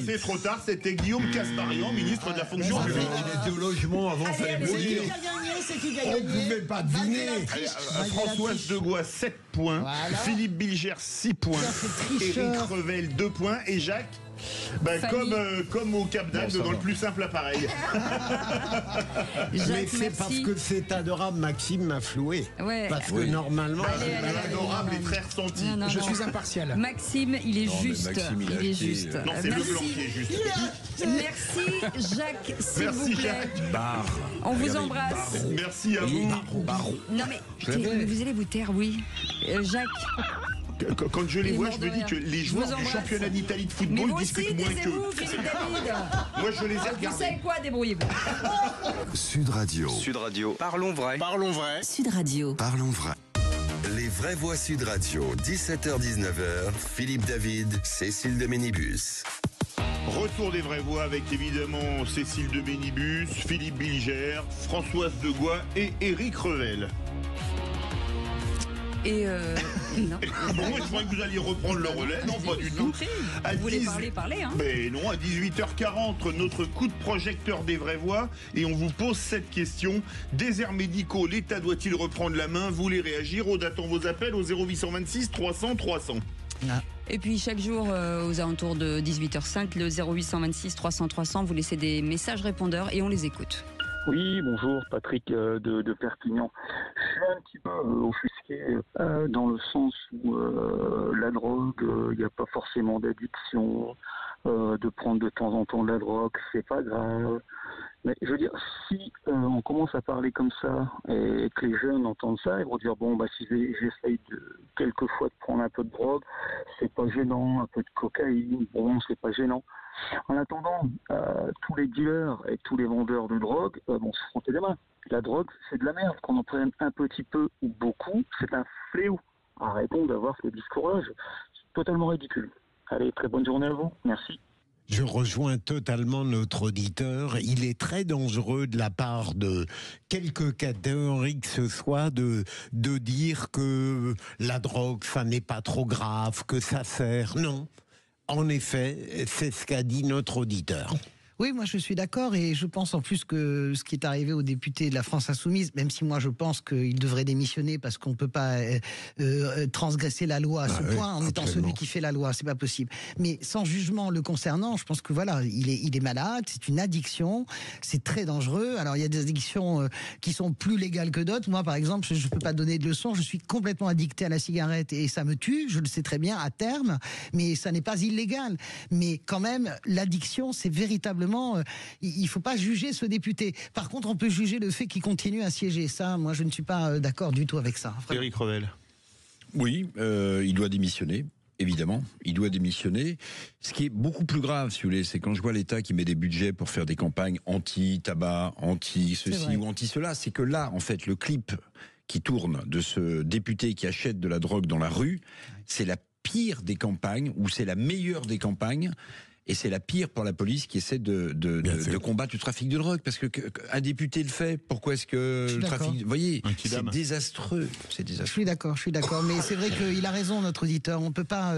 C'est trop tard, c'était Guillaume Casparian, ministre de la fonction publique. Il était au logement avant, fallait C'est mourir. qui a gagné? C'est qui a gagné? On ne pouvait pas deviner. Françoise Degois, 7 points. Philippe Bilger, 6 points. Éric Revel, 2 points. Et Jacques, comme au Cap d'Agde, dans le plus simple appareil. Mais c'est parce que c'est adorable, Maxime m'a floué. Parce que normalement, adorable et très ressenti. Je suis impartial. Maxime, il est juste. Il est juste. Non, c'est Leblanc qui est juste. Merci Jacques, s'il vous plaît. Barre. On vous embrasse. Merci à vous. Non mais vous allez vous taire, oui. Jacques. Quand je les vois, je me dis que les joueurs du championnat d'Italie de football discutent moins qu'eux. Moi, je les ai regardés. Vous savez quoi, débrouillez-vous. Sud Radio. Sud Radio. Parlons vrai. Parlons vrai. Sud Radio. Parlons vrai. Les vraies voix Sud Radio, 17h-19h, Philippe David, Cécile de Ménibus. Retour des vraies voix avec évidemment Cécile de Ménibus, Philippe Bilger, Françoise Degois et Éric Revel. Et non. Bon, moi, je croyais que vous alliez reprendre le relais. Non, pas du tout. Vous voulez parler, hein. Mais non, à 18h40, notre coup de projecteur des vraies voix. Et on vous pose cette question. Déserts médicaux, l'État doit-il reprendre la main? Vous voulez réagir? On attend vos appels au 0826 300 300. Ah. Et puis chaque jour, aux alentours de 18h05, le 0826 300 300, vous laissez des messages répondeurs et on les écoute. Oui, bonjour, Patrick de Perpignan. Je suis un petit peu offusqué dans le sens où la drogue, il n'y a pas forcément d'addiction. De prendre de temps en temps de la drogue, c'est pas grave. Mais je veux dire, si on commence à parler comme ça et que les jeunes entendent ça, ils vont dire bon, bah si j'essaye quelquefois de prendre un peu de drogue, c'est pas gênant, un peu de cocaïne, bon, c'est pas gênant. En attendant, tous les dealers et tous les vendeurs de drogue vont se frotter les mains. La drogue, c'est de la merde. Qu'on en prenne un petit peu ou beaucoup, c'est un fléau. Arrêtons d'avoir ce discours-là. C'est totalement ridicule. Allez, très bonne journée à vous. Merci. Je rejoins totalement notre auditeur. Il est très dangereux de la part de quelques catégories que ce soit de dire que la drogue, ça n'est pas trop grave, que ça sert. Non. En effet, c'est ce qu'a dit notre auditeur. Oui, moi je suis d'accord et je pense en plus que ce qui est arrivé aux députés de la France Insoumise, même si moi je pense qu'il devrait démissionner parce qu'on ne peut pas transgresser la loi à ce point en étant celui qui fait la loi, c'est pas possible. Mais sans jugement le concernant, je pense que voilà, il est malade, c'est une addiction, c'est très dangereux. Alors il y a des addictions qui sont plus légales que d'autres. Moi par exemple, je ne peux pas donner de leçons, je suis complètement addicté à la cigarette et ça me tue, je le sais très bien à terme, mais ça n'est pas illégal. Mais quand même, l'addiction, c'est véritablement il ne faut pas juger ce député. Par contre, on peut juger le fait qu'il continue à siéger. Ça, moi, je ne suis pas d'accord du tout avec ça. Éric Revel. Oui, il doit démissionner. Évidemment, il doit démissionner. Ce qui est beaucoup plus grave, si vous voulez, c'est quand je vois l'État qui met des budgets pour faire des campagnes anti-tabac, anti-ceci ou anti-cela, c'est que là, en fait, le clip qui tourne de ce député qui achète de la drogue dans la rue, c'est la pire des campagnes, ou c'est la meilleure des campagnes. Et c'est la pire pour la police qui essaie de combattre le trafic de drogue. Parce qu'un député le fait, pourquoi est-ce que le trafic... Vous voyez, c'est désastreux. C'est désastreux. Je suis d'accord. Mais c'est vrai qu'il a raison, notre auditeur. On ne peut pas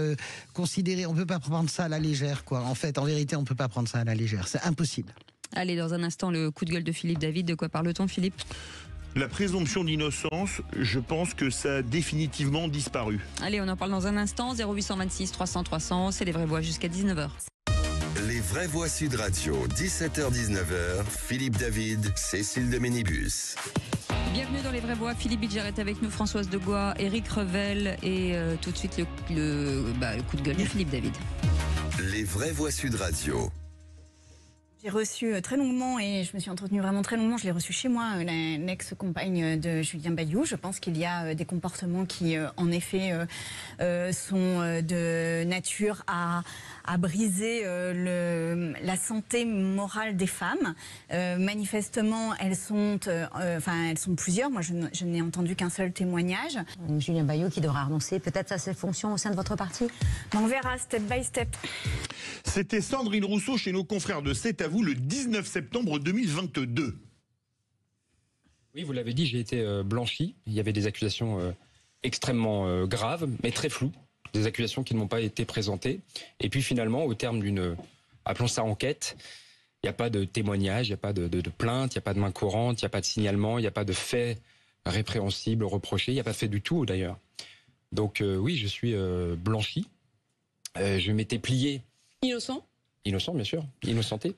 considérer, on ne peut pas prendre ça à la légère, quoi. En fait, en vérité, on ne peut pas prendre ça à la légère. C'est impossible. Allez, dans un instant, le coup de gueule de Philippe David. De quoi parle-t-on, Philippe ? La présomption d'innocence, je pense que ça a définitivement disparu. Allez, on en parle dans un instant. 0826 300 300, c'est les vraies voix jusqu'à 19h. Les vraies voix Sud Radio, 17h-19h, Philippe David, Cécile de Ménibus. Bienvenue dans les vraies voix. Philippe Bilger est avec nous, Françoise Degois, Éric Revel et tout de suite le coup de gueule de Philippe David. Les vraies voix Sud Radio. J'ai reçu très longuement, et je me suis entretenue vraiment très longuement, je l'ai reçu chez moi, l'ex-compagne de Julien Bayou. Je pense qu'il y a des comportements qui, en effet, sont de nature à briser la santé morale des femmes. Manifestement, elles sont plusieurs. Moi, je n'ai entendu qu'un seul témoignage. Julien Bayou qui devra renoncer peut-être à ses fonctions au sein de votre parti. On verra, step by step. C'était Sandrine Rousseau chez nos confrères de C'est à vous le 19 septembre 2022. Oui, vous l'avez dit, j'ai été blanchi. Il y avait des accusations extrêmement graves, mais très floues. Des accusations qui ne m'ont pas été présentées. Et puis finalement, au terme d'une, appelons ça enquête, il n'y a pas de témoignage, il n'y a pas de plainte, il n'y a pas de main courante, il n'y a pas de signalement, il n'y a pas de fait répréhensible, reproché, il n'y a pas de fait du tout d'ailleurs. Donc oui, je suis blanchi. Je m'étais plié. Innocent ? Innocent, bien sûr, innocenté.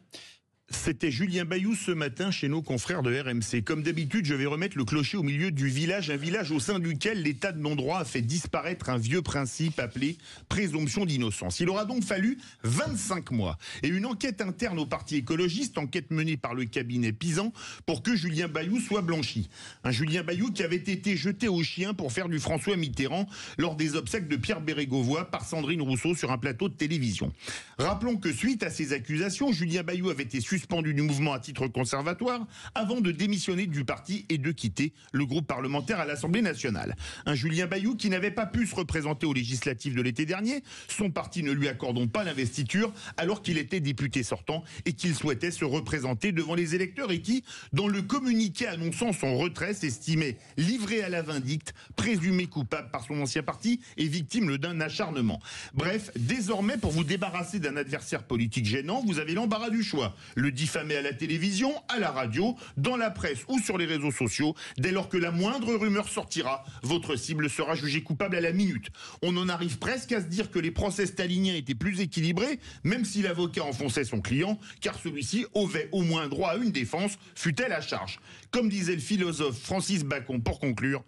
C'était Julien Bayou ce matin chez nos confrères de RMC. Comme d'habitude, je vais remettre le clocher au milieu du village, un village au sein duquel l'état de non-droit a fait disparaître un vieux principe appelé présomption d'innocence. Il aura donc fallu 25 mois et une enquête interne au parti écologiste, enquête menée par le cabinet Pisan, pour que Julien Bayou soit blanchi. Un Julien Bayou qui avait été jeté au chien pour faire du François Mitterrand lors des obsèques de Pierre Bérégovoy par Sandrine Rousseau sur un plateau de télévision. Rappelons que suite à ces accusations, Julien Bayou avait été suspendu du mouvement à titre conservatoire avant de démissionner du parti et de quitter le groupe parlementaire à l'Assemblée nationale. Un Julien Bayou qui n'avait pas pu se représenter aux législatives de l'été dernier, son parti ne lui accordant pas l'investiture alors qu'il était député sortant et qu'il souhaitait se représenter devant les électeurs et qui, dans le communiqué annonçant son retrait, s'estimait livré à la vindicte, présumé coupable par son ancien parti et victime d'un acharnement. Bref, désormais, pour vous débarrasser d'un adversaire politique gênant, vous avez l'embarras du choix. Le diffamer à la télévision, à la radio, dans la presse ou sur les réseaux sociaux. Dès lors que la moindre rumeur sortira, votre cible sera jugée coupable à la minute. On en arrive presque à se dire que les procès staliniens étaient plus équilibrés, même si l'avocat enfonçait son client, car celui-ci avait au moins droit à une défense, fût-elle à charge. Comme disait le philosophe Francis Bacon pour conclure,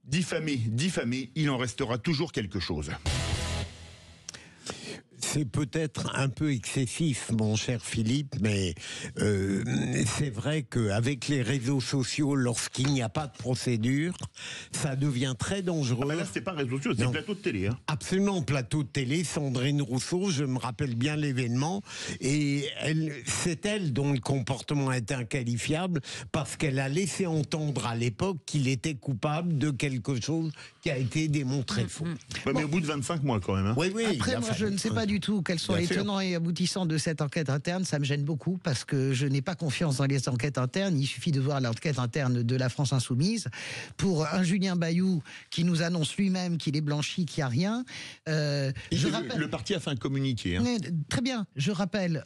diffamer, il en restera toujours quelque chose. C'est peut-être un peu excessif, mon cher Philippe, mais c'est vrai qu'avec les réseaux sociaux, lorsqu'il n'y a pas de procédure, ça devient très dangereux. Ah ben là, c'était pas réseaux sociaux, c'était plateau de télé. Hein. Absolument, plateau de télé, Sandrine Rousseau, je me rappelle bien l'événement, et c'est elle dont le comportement est inqualifiable, parce qu'elle a laissé entendre à l'époque qu'il était coupable de quelque chose qui a été démontré faux. Ouais, mais au bout de 25 mois quand même. Hein. Oui, Après, moi, je ne sais pas du tout quels sont les tenants et aboutissants de cette enquête interne. Ça me gêne beaucoup parce que je n'ai pas confiance dans les enquêtes internes. Il suffit de voir l'enquête interne de la France Insoumise. Pour un Julien Bayou qui nous annonce lui-même qu'il est blanchi, qu'il n'y a rien. Le parti a fait un communiqué. Hein. Très bien. Je rappelle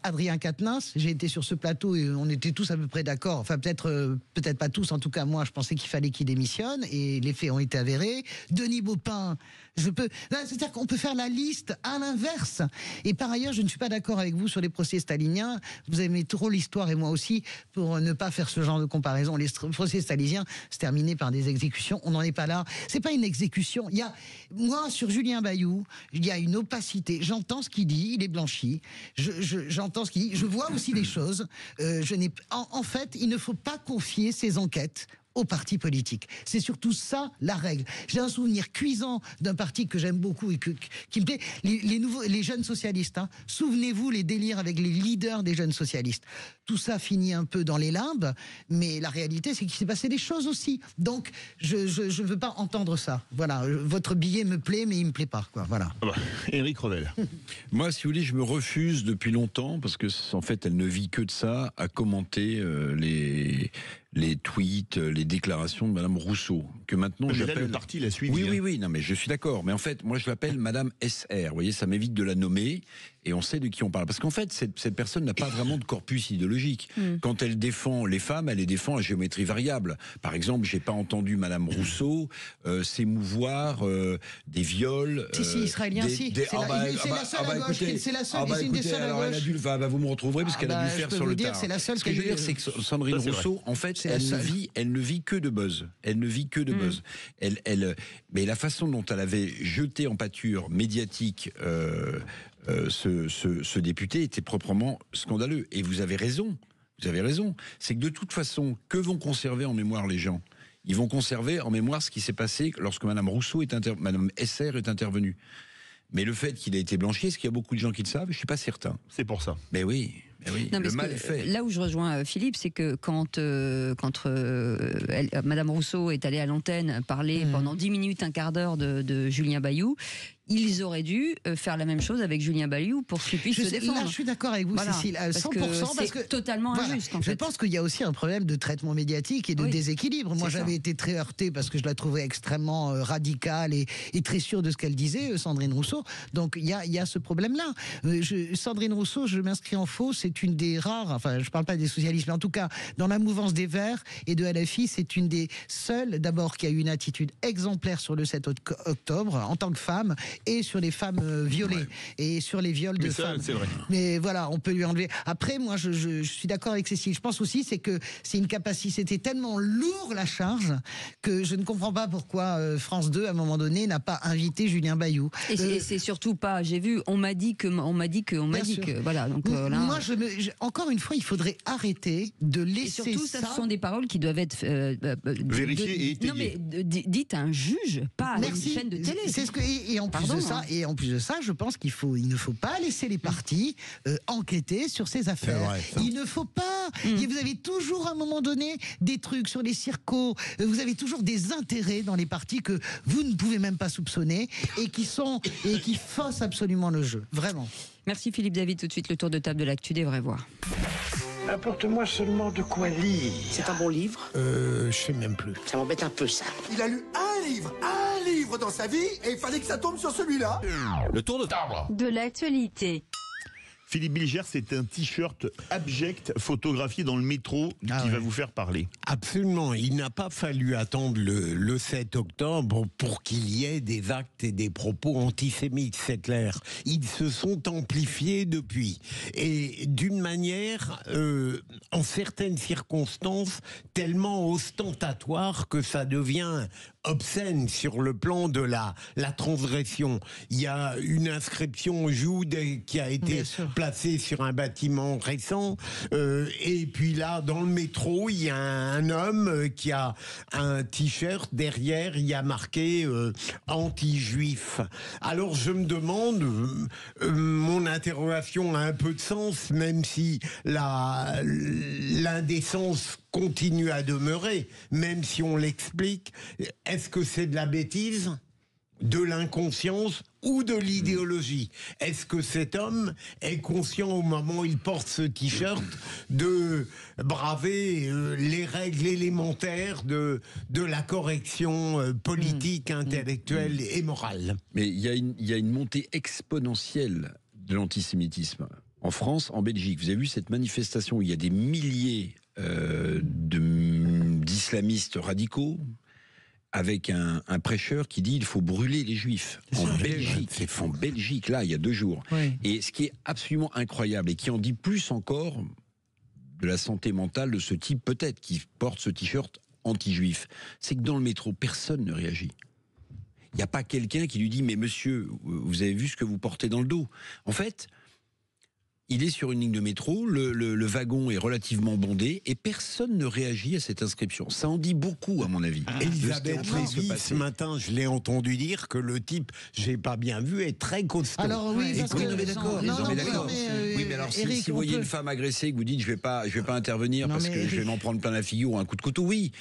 Adrien Quatennens. J'ai été sur ce plateau et on était tous à peu près d'accord. Enfin, peut-être pas tous. En tout cas, moi, je pensais qu'il fallait qu'il démissionne et les faits ont été avérés. Denis Baupin, c'est-à-dire qu'on peut faire la liste à l'inverse. Et par ailleurs, je ne suis pas d'accord avec vous sur les procès staliniens. Vous aimez trop l'histoire et moi aussi pour ne pas faire ce genre de comparaison. Les procès staliniens se terminaient par des exécutions. On n'en est pas là. C'est pas une exécution. Moi, sur Julien Bayou, il y a une opacité. J'entends ce qu'il dit. Il est blanchi. J'entends ce qu'il dit. Je vois aussi des choses. En fait, il ne faut pas confier ces enquêtes aux partis politiques. C'est surtout ça la règle. J'ai un souvenir cuisant d'un parti que j'aime beaucoup et qui me plaît, les jeunes socialistes. Hein. Souvenez-vous les délires avec les leaders des jeunes socialistes. Tout ça finit un peu dans les limbes, mais la réalité c'est qu'il s'est passé des choses aussi. Donc je ne veux pas entendre ça. Voilà, votre billet me plaît, mais il me plaît pas. Quoi. Voilà. Éric Revel. Moi, si vous voulez, je me refuse depuis longtemps, parce que en fait, elle ne vit que de ça, à commenter les tweets, les déclarations de Madame Rousseau, que maintenant mais j'appelle... là, le parti l'a suivi. Oui, non, mais je suis d'accord. Mais en fait, moi, je l'appelle Madame SR. Vous voyez, ça m'évite de la nommer, et on sait de qui on parle. Parce qu'en fait, cette personne n'a pas vraiment de corpus idéologique. Quand elle défend les femmes, elle les défend à géométrie variable. Par exemple, j'ai pas entendu Madame Rousseau s'émouvoir des viols... si, israélien, si. C'est la seule à gauche. C'est la seule, c'est une des seules à gauche. Vous me retrouverez, parce qu'elle a dû faire sur le tard. C'est la seule. Ce que je veux dire, c'est que Sandrine Rousseau, en fait, elle ne vit que de buzz. Elle ne vit que de buzz. Mais la façon dont elle avait jeté en pâture médiatique ce député était proprement scandaleux. Et vous avez raison. C'est que de toute façon, que vont conserver en mémoire les gens ? Ils vont conserver en mémoire ce qui s'est passé lorsque Madame Madame SR est intervenue. Mais le fait qu'il ait été blanchi, est-ce qu'il y a beaucoup de gens qui le savent ? Je ne suis pas certain. C'est pour ça. Mais oui. Non, le mal est fait. Là où je rejoins Philippe, c'est que quand Madame Rousseau est allée à l'antenne parler pendant 10 minutes, un quart d'heure de Julien Bayou, ils auraient dû faire la même chose avec Julien Bayou pour qu'il puisse se défendre. Là, je suis d'accord avec vous, Cécile, à 100%. Parce que c'est totalement injuste, en fait. Je pense qu'il y a aussi un problème de traitement médiatique et de déséquilibre. Moi, j'avais été très heurté parce que je la trouvais extrêmement radicale et très sûre de ce qu'elle disait, Sandrine Rousseau. Donc, il y a ce problème-là. Sandrine Rousseau, je m'inscris en faux, c'est une des rares, enfin, je ne parle pas des socialistes, mais en tout cas, dans la mouvance des Verts et de LFI, c'est une des seules, d'abord, qui a eu une attitude exemplaire sur le 7 octobre, en tant que femme, et sur les femmes violées et sur les viols de femmes. C'est vrai. Mais voilà, on peut lui enlever. Après, moi, je suis d'accord avec Cécile. Je pense aussi que c'est une capacité. C'était tellement lourd la charge que je ne comprends pas pourquoi France 2, à un moment donné, n'a pas invité Julien Bayou. Et c'est surtout pas. J'ai vu. On m'a dit que. Voilà. Donc là. Moi, encore une fois, il faudrait arrêter de laisser. Et surtout, ça, ce sont des paroles qui doivent être vérifiées et étayées. Non, mais dites à un juge, pas à une chaîne de télé. C'est ce que, et en plus de ça, je pense il ne faut pas laisser les partis enquêter sur ces affaires. Vrai, il ne faut pas. Vous avez toujours à un moment donné des trucs sur les circos. Vous avez toujours des intérêts dans les partis que vous ne pouvez même pas soupçonner et qui faussent absolument le jeu. Vraiment. Merci Philippe David. Tout de suite le tour de table de l'actu des vraies voix. Apporte-moi seulement de quoi lire. C'est un bon livre? Je sais même plus. Ça m'embête un peu, ça. Il a lu un livre dans sa vie et il fallait que ça tombe sur celui-là. Le tour de table de l'actualité. Philippe Bilger, c'est un t-shirt abject photographié dans le métro qui va vous faire parler. Absolument. Il n'a pas fallu attendre le 7 octobre pour qu'il y ait des actes et des propos antisémites, c'est clair. Ils se sont amplifiés depuis. Et d'une manière, en certaines circonstances, tellement ostentatoire que ça devient obscène sur le plan de la transgression. Il y a une inscription Jude qui a été placée sur un bâtiment récent, et puis là, dans le métro, il y a un homme qui a un t-shirt, derrière, il y a marqué anti-juif. Alors je me demande, mon interrogation a un peu de sens, même si l'indécence continue à demeurer, même si on l'explique. Est-ce que c'est de la bêtise, de l'inconscience ou de l'idéologie? Est-ce que cet homme est conscient au moment où il porte ce t-shirt de braver les règles élémentaires de la correction politique, intellectuelle et morale? Mais il y a une montée exponentielle de l'antisémitisme. En France, en Belgique, vous avez vu cette manifestation où il y a des milliers d'islamistes radicaux, avec un prêcheur qui dit il faut brûler les juifs en Belgique, là, il y a 2 jours. Oui. Et ce qui est absolument incroyable et qui en dit plus encore de la santé mentale de ce type, peut-être, qui porte ce t-shirt anti-juif, c'est que dans le métro, personne ne réagit. Il n'y a pas quelqu'un qui lui dit mais monsieur, vous avez vu ce que vous portez dans le dos? En fait, il est sur une ligne de métro, le wagon est relativement bondé et personne ne réagit à cette inscription. Ça en dit beaucoup, à mon avis. Elisabeth Lévy, ce matin, je l'ai entendu dire que le type, j'ai pas bien vu, est très costaud. Alors oui, parce oui, mais d'accord. Oui, mais alors si vous voyez une femme agressée et que vous dites je vais pas intervenir parce que je vais m'en prendre plein la figure ou un coup de couteau, oui,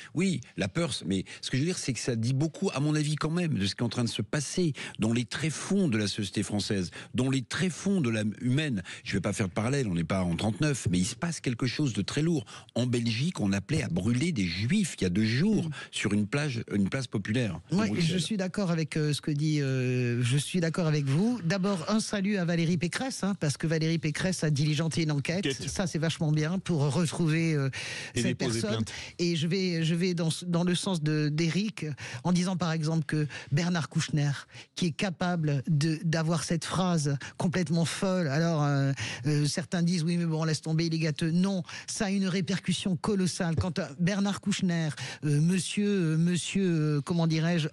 la peur. Mais ce que je veux dire, c'est que ça dit beaucoup, à mon avis, quand même, de ce qui est en train de se passer dans les tréfonds de la société française, dans les tréfonds de l'âme humaine. Je vais pas faire de parallèle, on n'est pas en 39, mais il se passe quelque chose de très lourd. En Belgique, on appelait à brûler des juifs il y a 2 jours sur une place populaire. Oui, je suis d'accord avec ce que dit. Je suis d'accord avec vous. D'abord, un salut à Valérie Pécresse, parce que Valérie Pécresse a diligenté une enquête. Ça, c'est vachement bien pour retrouver cette personne. Et je vais dans le sens d'Éric en disant par exemple que Bernard Kouchner, qui est capable d'avoir cette phrase complètement folle. Alors certains disent oui mais bon laisse tomber, il est gâteux. Non, ça a une répercussion colossale. Quand Bernard Kouchner, monsieur comment dirais-je,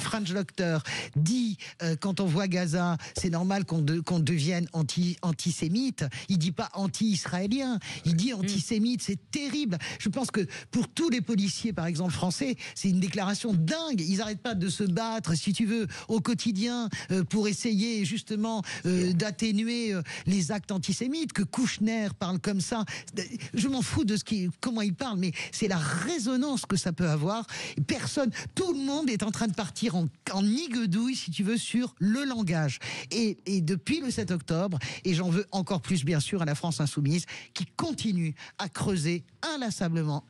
French Doctor dit quand on voit Gaza, c'est normal qu'on devienne antisémite. Il dit pas anti-israélien, il dit antisémite. C'est terrible. Je pense que pour tous les policiers par exemple français, c'est une déclaration dingue. Ils n'arrêtent pas de se battre, si tu veux, au quotidien pour essayer justement d'atténuer les actes antisémites. Que Kouchner parle comme ça, je m'en fous de comment il parle, mais c'est la résonance que ça peut avoir. Personne, tout le monde est en train de partir en niguedouille, si tu veux, sur le langage. Et depuis le 7 octobre, et j'en veux encore plus bien sûr à la France insoumise, qui continue à creuser inlassablement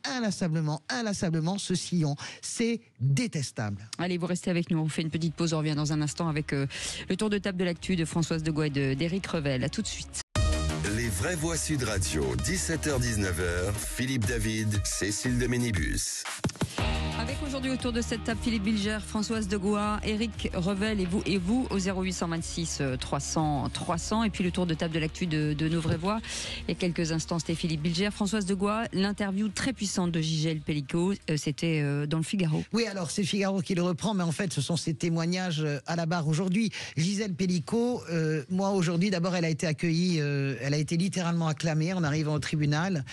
ce sillon. C'est détestable. Allez, vous restez avec nous, on fait une petite pause, on revient dans un instant avec le tour de table de l'actu de Françoise de Goua et d'Éric Revel. À tout de suite. Les vraies voix Sud Radio, 17h-19h, Philippe David, Cécile de Ménibus. Avec aujourd'hui autour de cette table Philippe Bilger, Françoise Degois, Éric Revel et vous au 0826 300 300 et puis le tour de table de l'actu de Nos Vraies Voix. Il y a quelques instants c'était Philippe Bilger, Françoise Degois, l'interview très puissante de Gisèle Pellicot, c'était dans le Figaro. Oui, alors c'est Figaro qui le reprend, mais en fait ce sont ses témoignages à la barre aujourd'hui. Gisèle Pellicot, moi aujourd'hui d'abord elle a été accueillie, elle a été littéralement acclamée en arrivant au tribunal.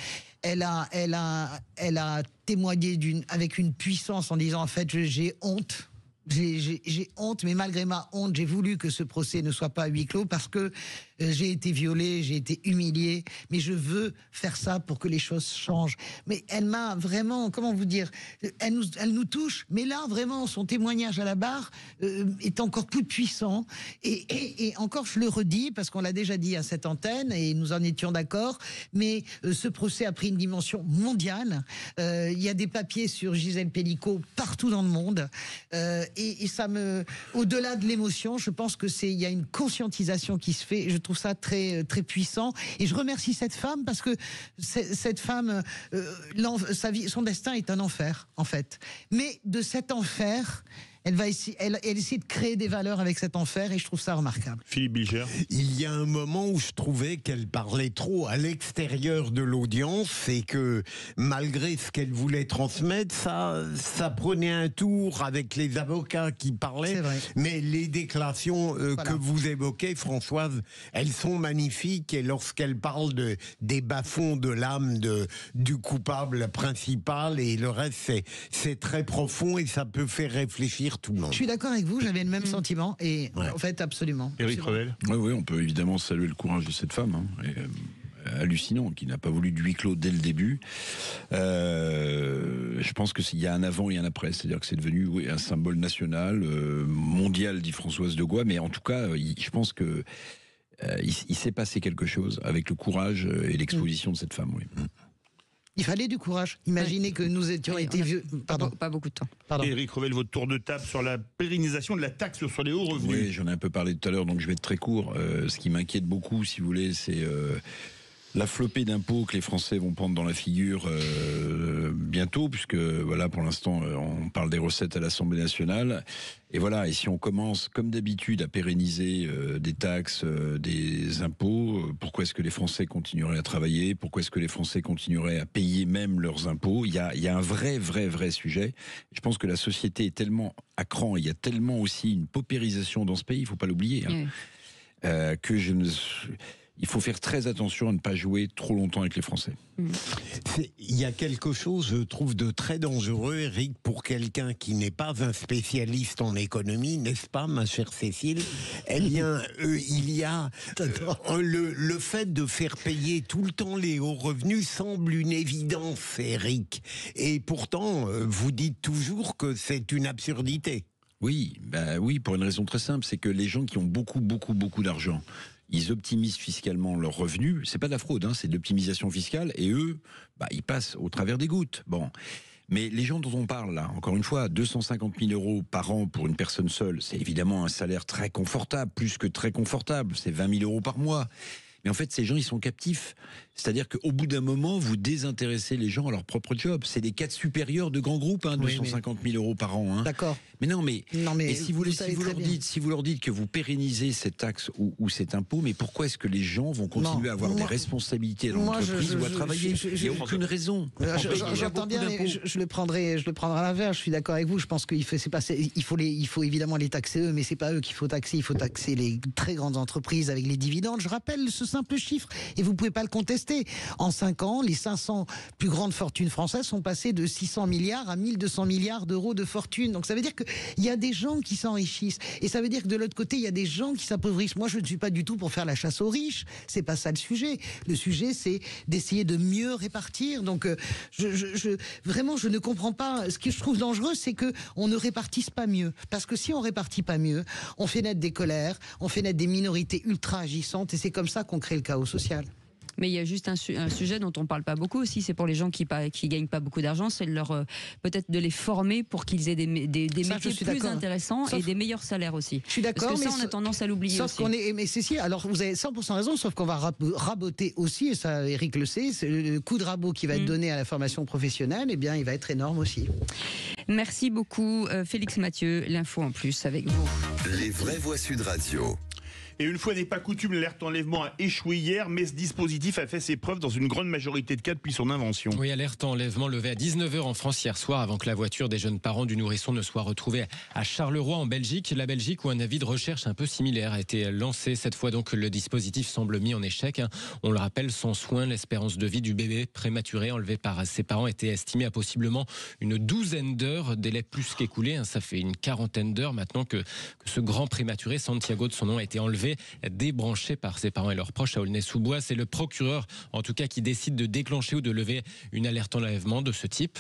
Elle a témoigné avec une puissance en disant en fait j'ai honte. J'ai honte, mais malgré ma honte, j'ai voulu que ce procès ne soit pas à huis clos parce que j'ai été violée, j'ai été humiliée, mais je veux faire ça pour que les choses changent. Mais elle m'a vraiment, comment vous dire, elle nous touche, mais là vraiment son témoignage à la barre est encore plus puissant et encore je le redis parce qu'on l'a déjà dit à cette antenne et nous en étions d'accord, mais ce procès a pris une dimension mondiale. Il y a des papiers sur Gisèle Pellicot partout dans le monde. Et ça au-delà de l'émotion, je pense que il y a une conscientisation qui se fait. Je trouve ça très très puissant. Et je remercie cette femme parce que cette femme, son destin est un enfer en fait. Mais de cet enfer, elle essaie de créer des valeurs avec cet enfer et je trouve ça remarquable. Philippe Bilger. Il y a un moment où je trouvais qu'elle parlait trop à l'extérieur de l'audience et que malgré ce qu'elle voulait transmettre, ça prenait un tour avec les avocats qui parlaient. Mais les déclarations que vous évoquez, Françoise, elles sont magnifiques et lorsqu'elle parle des bas-fonds de l'âme du coupable principal et le reste, c'est très profond et ça peut faire réfléchir tout le monde. Je suis d'accord avec vous, j'avais le même sentiment et en fait absolument. Éric Revel. Oui, on peut évidemment saluer le courage de cette femme, hallucinant, qui n'a pas voulu de huis clos dès le début. Je pense qu'il y a un avant et un après, c'est-à-dire que c'est devenu un symbole national, mondial, dit Françoise Degois, mais en tout cas, je pense que il s'est passé quelque chose avec le courage et l'exposition de cette femme. Oui. Il fallait du courage. Imaginez que nous étions été vieux. Pardon. Pas beaucoup de temps. Éric Revel, votre tour de table sur la pérennisation de la taxe sur les hauts revenus. Oui, j'en ai un peu parlé tout à l'heure, donc je vais être très court. Ce qui m'inquiète beaucoup, si vous voulez, c'est la flopée d'impôts que les Français vont prendre dans la figure bientôt, puisque voilà, pour l'instant, on parle des recettes à l'Assemblée nationale. Et voilà, et si on commence, comme d'habitude, à pérenniser des taxes, des impôts, pourquoi est-ce que les Français continueraient à travailler? Pourquoi est-ce que les Français continueraient à payer même leurs impôts? Il y a un vrai sujet. Je pense que la société est tellement à cran, il y a tellement aussi une paupérisation dans ce pays, il ne faut pas l'oublier, que il faut faire très attention à ne pas jouer trop longtemps avec les Français. Il y a quelque chose, je trouve, de très dangereux, Eric, pour quelqu'un qui n'est pas un spécialiste en économie, n'est-ce pas, ma chère Cécile? Eh bien, il y a le fait de faire payer tout le temps les hauts revenus semble une évidence, Eric. Et pourtant, vous dites toujours que c'est une absurdité. Oui, pour une raison très simple, c'est que les gens qui ont beaucoup d'argent, ils optimisent fiscalement leurs revenus. C'est pas de la fraude, c'est de l'optimisation fiscale. Et eux, ils passent au travers des gouttes. Bon. Mais les gens dont on parle là, encore une fois, 250 000 € par an pour une personne seule, c'est évidemment un salaire très confortable, plus que très confortable. C'est 20 000 € par mois. Mais en fait, ces gens, ils sont captifs. C'est-à-dire qu'au bout d'un moment, vous désintéressez les gens à leur propre job. C'est des cadres supérieurs de grands groupes, 250 000 € par an. D'accord. Mais non, mais si vous leur dites que vous pérennisez cette taxe ou cet impôt, mais pourquoi est-ce que les gens vont continuer à avoir des responsabilités dans l'entreprise ou à travailler? Il n'y a aucune raison. J'entends bien, mais je le prendrai à l'inverse. Je suis d'accord avec vous. Je pense qu'il faut évidemment les taxer eux, mais c'est pas eux qu'il faut taxer. Il faut taxer les très grandes entreprises avec les dividendes. Je rappelle ce simple chiffre et vous pouvez pas le contester. En 5 ans, les 500 plus grandes fortunes françaises sont passées de 600 milliards à 1200 milliards d'euros de fortune. Donc ça veut dire qu'il y a des gens qui s'enrichissent et ça veut dire que de l'autre côté, il y a des gens qui s'appauvrissent. Moi, je ne suis pas du tout pour faire la chasse aux riches. C'est pas ça le sujet. Le sujet, c'est d'essayer de mieux répartir. Donc vraiment, je ne comprends pas. Ce que je trouve dangereux, c'est que on ne répartisse pas mieux. Parce que si on répartit pas mieux, on fait naître des colères, on fait naître des minorités ultra agissantes et c'est comme ça qu'on crée le chaos social. Mais il y a juste un sujet dont on parle pas beaucoup aussi, c'est pour les gens qui gagnent pas beaucoup d'argent, c'est peut-être de les former pour qu'ils aient des métiers plus intéressants et des meilleurs salaires aussi. Je suis d'accord. Parce que ça, on a tendance à l'oublier aussi. Mais Cécile, alors vous avez 100% raison, sauf qu'on va raboter aussi, et ça Eric le sait, le coup de rabot qui va être donné à la formation professionnelle, eh bien il va être énorme aussi. Merci beaucoup Félix Mathieu, l'info en plus avec vous. Les vraies voix Sud Radio. Et une fois n'est pas coutume, l'alerte enlèvement a échoué hier, mais ce dispositif a fait ses preuves dans une grande majorité de cas depuis son invention. Oui, alerte enlèvement levée à 19h en France hier soir avant que la voiture des jeunes parents du nourrisson ne soit retrouvée à Charleroi en Belgique. La Belgique où un avis de recherche un peu similaire a été lancé. Cette fois donc le dispositif semble mis en échec. On le rappelle, sans soin, l'espérance de vie du bébé prématuré enlevé par ses parents était estimée à possiblement une 12aine d'heures, délai plus qu'écoulé. Ça fait une 40aine d'heures maintenant que ce grand prématuré, Santiago de son nom, a été enlevé, débranché par ses parents et leurs proches à Aulnay-sous-Bois. C'est le procureur, en tout cas, qui décide de déclencher ou de lever une alerte enlèvement de ce type.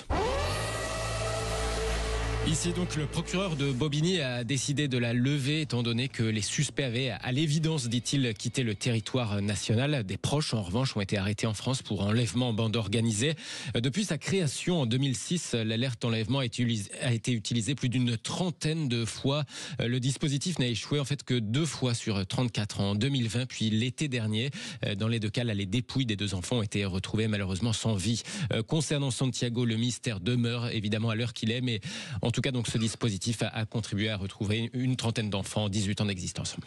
Ici donc le procureur de Bobigny a décidé de la lever étant donné que les suspects avaient à l'évidence, dit-il, quitté le territoire national. Des proches en revanche ont été arrêtés en France pour enlèvement en bande organisée. Depuis sa création en 2006, l'alerte enlèvement a été utilisée plus d'une 30aine de fois. Le dispositif n'a échoué en fait que 2 fois sur 34 en 2020 puis l'été dernier. Dans les 2 cas, les dépouilles des 2 enfants ont été retrouvées malheureusement sans vie. Concernant Santiago, le mystère demeure évidemment à l'heure qu'il est, mais en tout cas, donc, ce dispositif a contribué à retrouver une 30aine d'enfants, 18 ans d'existence.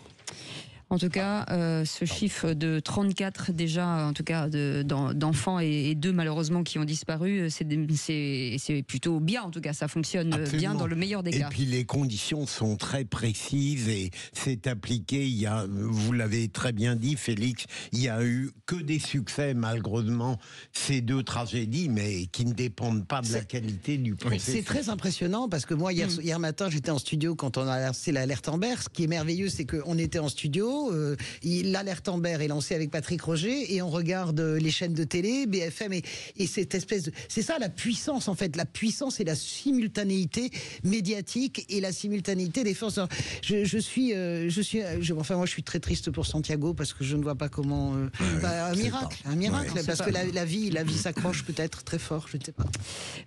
En tout cas, ce chiffre de 34 déjà, en tout cas d'enfants et 2 malheureusement qui ont disparu, c'est plutôt bien. En tout cas, ça fonctionne bien dans le meilleur des cas. Et puis les conditions sont très précises et c'est appliqué. Vous l'avez très bien dit, Félix, il y a eu que des succès malheureusement ces 2 tragédies, mais qui ne dépendent pas de la qualité du processus. C'est très impressionnant parce que moi hier matin j'étais en studio quand on a lancé l'alerte Amber. Ce qui est merveilleux, c'est qu'on était en studio. L'alerte Amber est lancée avec Patrick Roger et on regarde les chaînes de télé, BFM et cette espèce de... C'est ça la puissance en fait. La puissance et la simultanéité médiatique et la simultanéité des forces. Enfin, moi je suis très triste pour Santiago parce que je ne vois pas comment... un miracle, parce que la vie s'accroche peut-être très fort, je ne sais pas.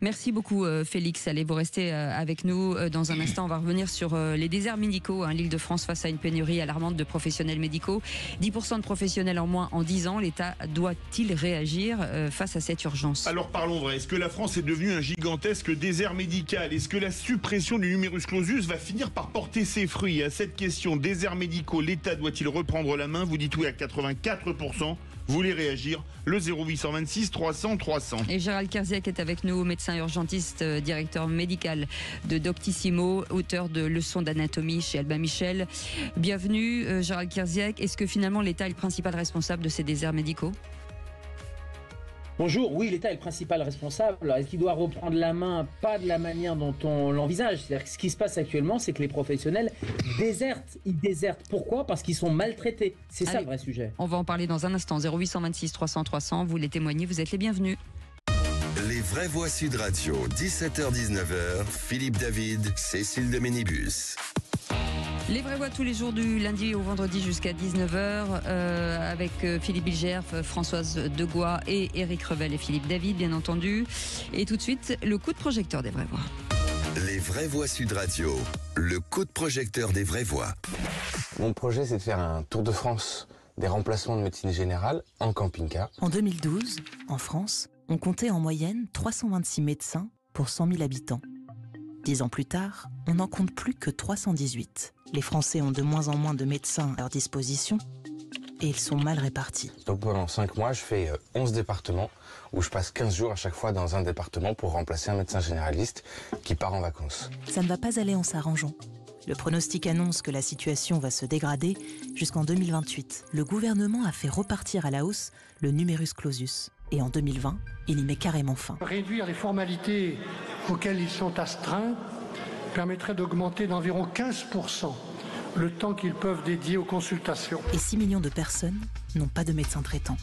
Merci beaucoup Félix. Allez, vous restez avec nous dans un instant. On va revenir sur les déserts médicaux. L'Île-de-France face à une pénurie alarmante de professionnels médicaux. 10% de professionnels en moins en 10 ans. L'État doit-il réagir face à cette urgence? Alors parlons vrai. Est-ce que la France est devenue un gigantesque désert médical? Est-ce que la suppression du numerus clausus va finir par porter ses fruits? À cette question, déserts médicaux, l'État doit-il reprendre la main? Vous dites oui à 84%. Vous voulez réagir? Le 0826 300 300. Et Gérald Kerziak est avec nous, médecin urgentiste, directeur médical de Doctissimo, auteur de leçons d'anatomie chez Albin Michel. Bienvenue Gérald Kerziak. Est-ce que finalement l'État est le principal responsable de ces déserts médicaux? Bonjour, oui, l'État est le principal responsable. Est-ce qu'il doit reprendre la main? Pas de la manière dont on l'envisage. C'est-à-dire que ce qui se passe actuellement, c'est que les professionnels désertent. Ils désertent. Pourquoi? Parce qu'ils sont maltraités. C'est ça le vrai sujet. On va en parler dans un instant. 0826 300 300, vous les témoignez, vous êtes les bienvenus. Les vraies voix Sud Radio, 17h-19h, Philippe David, Cécile de Ménibus. Les vraies voix tous les jours du lundi au vendredi jusqu'à 19h avec Philippe Bilger, Françoise Degois et Éric Revel et Philippe David bien entendu. Et tout de suite, le coup de projecteur des vraies voix. Les vraies voix Sud Radio, le coup de projecteur des vraies voix. Mon projet, c'est de faire un tour de France des remplacements de médecine générale en camping-car. En 2012, en France, on comptait en moyenne 326 médecins pour 100 000 habitants. 10 ans plus tard, on n'en compte plus que 318. Les Français ont de moins en moins de médecins à leur disposition et ils sont mal répartis. Donc pendant 5 mois, je fais 11 départements où je passe 15 jours à chaque fois dans un département pour remplacer un médecin généraliste qui part en vacances. Ça ne va pas aller en s'arrangeant. Le pronostic annonce que la situation va se dégrader jusqu'en 2028. Le gouvernement a fait repartir à la hausse le numerus clausus. Et en 2020, il y met carrément fin. Réduire les formalités auxquelles ils sont astreints permettrait d'augmenter d'environ 15% le temps qu'ils peuvent dédier aux consultations. Et 6 millions de personnes n'ont pas de médecin traitant.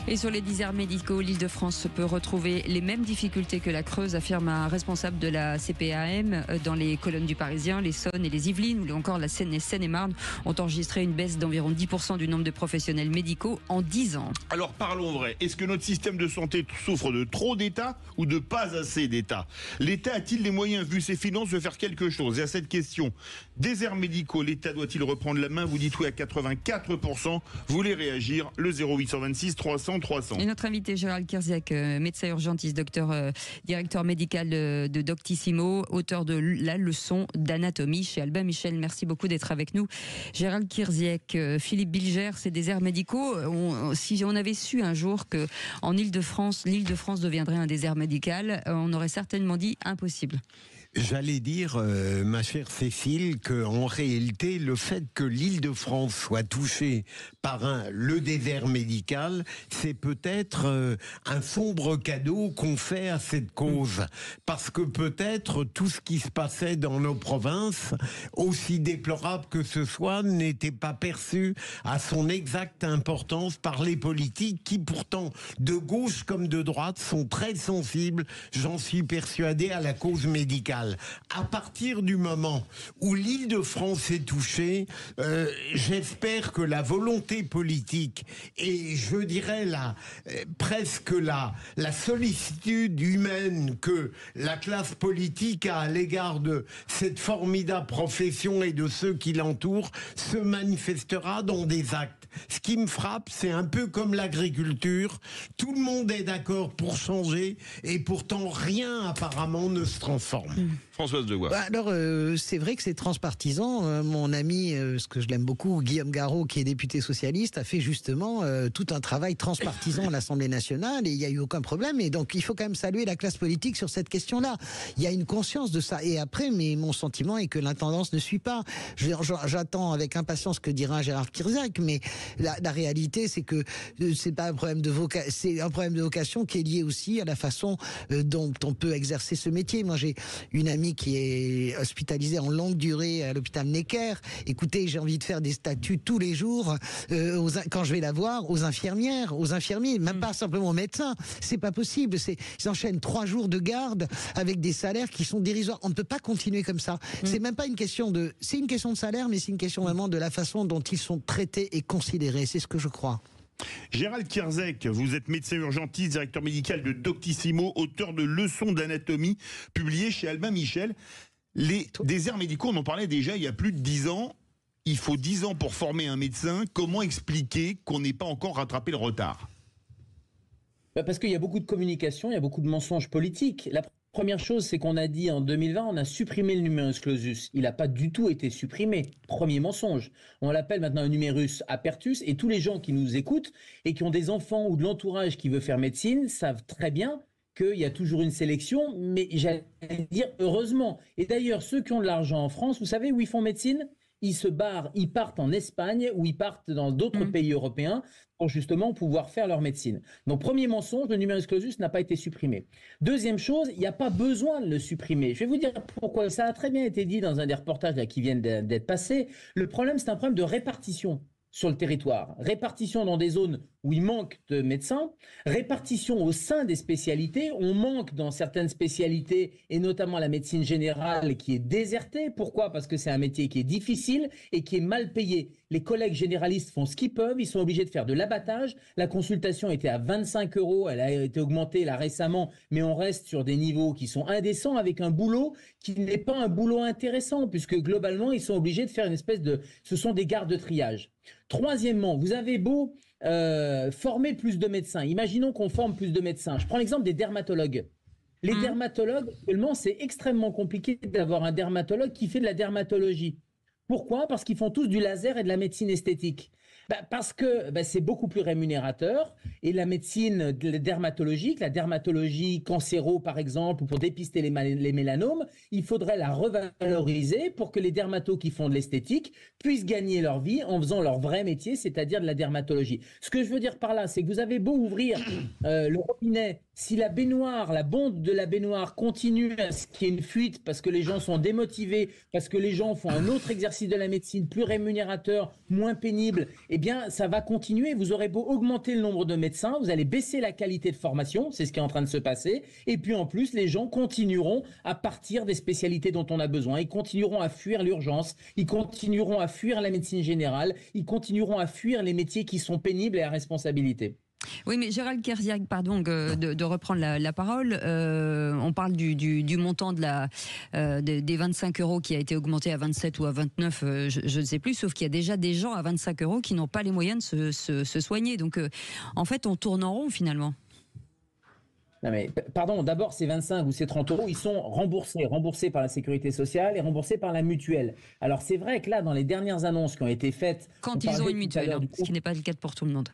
Et sur les déserts médicaux, l'Île-de-France peut retrouver les mêmes difficultés que la Creuse, affirme un responsable de la CPAM. Dans les colonnes du Parisien, l'Essonne et les Yvelines, ou encore la Seine-et-Marne, ont enregistré une baisse d'environ 10% du nombre de professionnels médicaux en 10 ans. Alors parlons vrai, est-ce que notre système de santé souffre de trop d'État ou de pas assez d'État? L'État a-t-il les moyens, vu ses finances, de faire quelque chose? Et à cette question, déserts médicaux, l'État doit-il reprendre la main? Vous dites oui à 84%. Vous voulez réagir? Le 0826 300 100, 300. Et notre invité Gérald Kierzek, médecin urgentiste, directeur médical de Doctissimo, auteur de la leçon d'anatomie chez Albin Michel. Merci beaucoup d'être avec nous. Gérald Kierzek, Philippe Bilger, ces déserts médicaux. Si on avait su un jour que en l'Île-de-France deviendrait un désert médical, on aurait certainement dit impossible. J'allais dire, ma chère Cécile, qu'en réalité, le fait que l'Île-de-France soit touchée par le désert médical, c'est peut-être un sombre cadeau qu'on fait à cette cause. Parce que peut-être tout ce qui se passait dans nos provinces, aussi déplorable que ce soit, n'était pas perçu à son exacte importance par les politiques qui pourtant, de gauche comme de droite, sont très sensibles, j'en suis persuadé, à la cause médicale. À partir du moment où l'Île-de-France est touchée, j'espère que la volonté politique et je dirais presque la sollicitude humaine que la classe politique a à l'égard de cette formidable profession et de ceux qui l'entourent se manifestera dans des actes. Ce qui me frappe, c'est un peu comme l'agriculture. Tout le monde est d'accord pour changer et pourtant rien apparemment ne se transforme. Françoise Degois. Alors, c'est vrai que c'est transpartisan. Mon ami, ce que je l'aime beaucoup, Guillaume Garot, qui est député socialiste, a fait justement tout un travail transpartisan à l'Assemblée nationale et il n'y a eu aucun problème. Et donc, il faut quand même saluer la classe politique sur cette question-là. Il y a une conscience de ça. Et après, mon sentiment est que l'intendance ne suit pas. J'attends avec impatience ce que dira Gérald Kierzek, mais la réalité, c'est que c'est pas un problème de c'est un problème de vocation qui est lié aussi à la façon dont on peut exercer ce métier. Moi, j'ai une amie qui est hospitalisée en longue durée à l'hôpital Necker. Écoutez, j'ai envie de faire des statuts tous les jours quand je vais la voir, aux infirmières, aux infirmiers, même pas simplement aux médecins. C'est pas possible. Ils enchaînent 3 jours de garde avec des salaires qui sont dérisoires. On ne peut pas continuer comme ça. C'est même pas une question de... C'est une question de salaire, mais c'est une question vraiment de la façon dont ils sont traités et considérés. C'est ce que je crois. Gérald Kierzek, vous êtes médecin urgentiste, directeur médical de Doctissimo, auteur de leçons d'anatomie publiées chez Albin Michel. Les déserts médicaux, on en parlait déjà il y a plus de 10 ans. Il faut 10 ans pour former un médecin. Comment expliquer qu'on n'ait pas encore rattrapé le retard ? Parce qu'il y a beaucoup de communication, il y a beaucoup de mensonges politiques. La première chose, c'est qu'on a dit en 2020, on a supprimé le numerus clausus. Il n'a pas du tout été supprimé. Premier mensonge. On l'appelle maintenant un numerus apertus et tous les gens qui nous écoutent et qui ont des enfants ou de l'entourage qui veut faire médecine savent très bien qu'il y a toujours une sélection, mais j'allais dire heureusement. Et d'ailleurs, ceux qui ont de l'argent en France, vous savez où ils font médecine ? Ils se barrent, ils partent en Espagne ou ils partent dans d'autres pays européens pour justement pouvoir faire leur médecine. Donc premier mensonge, le numerus clausus n'a pas été supprimé. Deuxième chose, il n'y a pas besoin de le supprimer. Je vais vous dire pourquoi. Ça a très bien été dit dans un des reportages là, qui viennent d'être passés. Le problème, c'est un problème de répartition sur le territoire. Répartition dans des zones où il manque de médecins, répartition au sein des spécialités. On manque dans certaines spécialités, et notamment la médecine générale qui est désertée. Pourquoi ? Parce que c'est un métier qui est difficile et qui est mal payé. Les collègues généralistes font ce qu'ils peuvent, ils sont obligés de faire de l'abattage. La consultation était à 25 €, elle a été augmentée là récemment, mais on reste sur des niveaux qui sont indécents avec un boulot qui n'est pas un boulot intéressant, puisque globalement, ils sont obligés de faire une espèce de... Ce sont des gardes de triage. Troisièmement, vous avez beau former plus de médecins. Imaginons qu'on forme plus de médecins. Je prends l'exemple des dermatologues. Les dermatologues, actuellement, c'est extrêmement compliqué d'avoir un dermatologue qui fait de la dermatologie. Pourquoi ? Parce qu'ils font tous du laser et de la médecine esthétique. Parce que c'est beaucoup plus rémunérateur et la médecine dermatologique, la dermatologie cancéro par exemple, ou pour dépister les mélanomes, il faudrait la revaloriser pour que les dermatos qui font de l'esthétique puissent gagner leur vie en faisant leur vrai métier, c'est-à-dire de la dermatologie. Ce que je veux dire par là, c'est que vous avez beau ouvrir le robinet, si la baignoire, la bonde de la baignoire continue à ce qu'il y ait une fuite parce que les gens sont démotivés, parce que les gens font un autre exercice de la médecine plus rémunérateur, moins pénible, eh bien, ça va continuer. Vous aurez beau augmenter le nombre de médecins, vous allez baisser la qualité de formation, c'est ce qui est en train de se passer. Et puis, en plus, les gens continueront à partir des spécialités dont on a besoin. Ils continueront à fuir l'urgence, ils continueront à fuir la médecine générale, ils continueront à fuir les métiers qui sont pénibles et à responsabilité. Oui, mais Gérald Kerziak, pardon de reprendre la parole. On parle du montant des 25 € qui a été augmenté à 27 ou à 29, je ne sais plus, sauf qu'il y a déjà des gens à 25 € qui n'ont pas les moyens de se soigner. Donc, en fait, on tourne en rond finalement. Non mais, pardon, d'abord ces 25 ou ces 30 €, ils sont remboursés par la sécurité sociale et remboursés par la mutuelle. Alors c'est vrai que là, dans les dernières annonces qui ont été faites... Quand ils ont une mutuelle, ce qui n'est pas le cas pour tout le monde.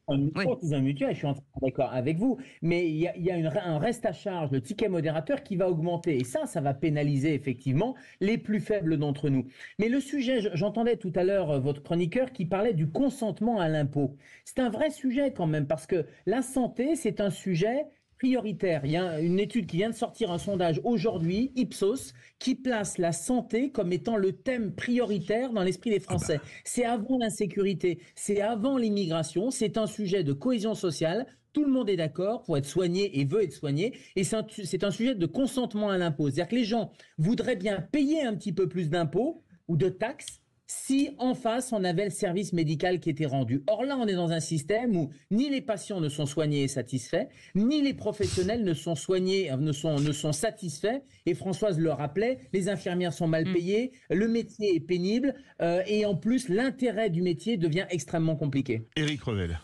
Ils ont une mutuelle, je suis d'accord avec vous, mais il y a un reste à charge, le ticket modérateur qui va augmenter, et ça va pénaliser effectivement les plus faibles d'entre nous. Mais le sujet, j'entendais tout à l'heure votre chroniqueur qui parlait du consentement à l'impôt. C'est un vrai sujet quand même, parce que la santé, c'est un sujet prioritaire. Il y a une étude qui vient de sortir, un sondage aujourd'hui, Ipsos, qui place la santé comme étant le thème prioritaire dans l'esprit des Français. C'est avant l'insécurité, c'est avant l'immigration, c'est un sujet de cohésion sociale. Tout le monde est d'accord pour être soigné et veut être soigné. Et c'est un sujet de consentement à l'impôt. C'est-à-dire que les gens voudraient bien payer un petit peu plus d'impôts ou de taxes si en face on avait le service médical qui était rendu. Or là, on est dans un système où ni les patients ne sont soignés et satisfaits, ni les professionnels ne sont soignés, ne sont satisfaits. Et Françoise le rappelait, les infirmières sont mal payées, le métier est pénible, et en plus l'intérêt du métier devient extrêmement compliqué. Éric Revel.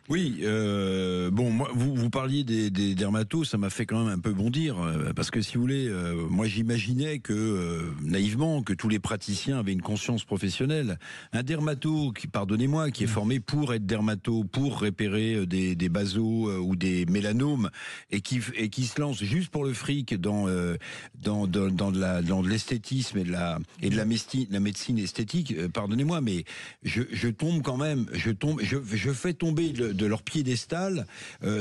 Oui, bon, moi, vous parliez des dermatos, ça m'a fait quand même un peu bondir, parce que si vous voulez, moi j'imaginais que, naïvement, que tous les praticiens avaient une conscience professionnelle. Un dermato, pardonnez-moi, qui est formé pour être dermato, pour repérer des basos ou des mélanomes, et qui se lance juste pour le fric dans de l'esthétisme et de la médecine esthétique, pardonnez-moi, mais je tombe quand même, je fais tomber de leur piédestal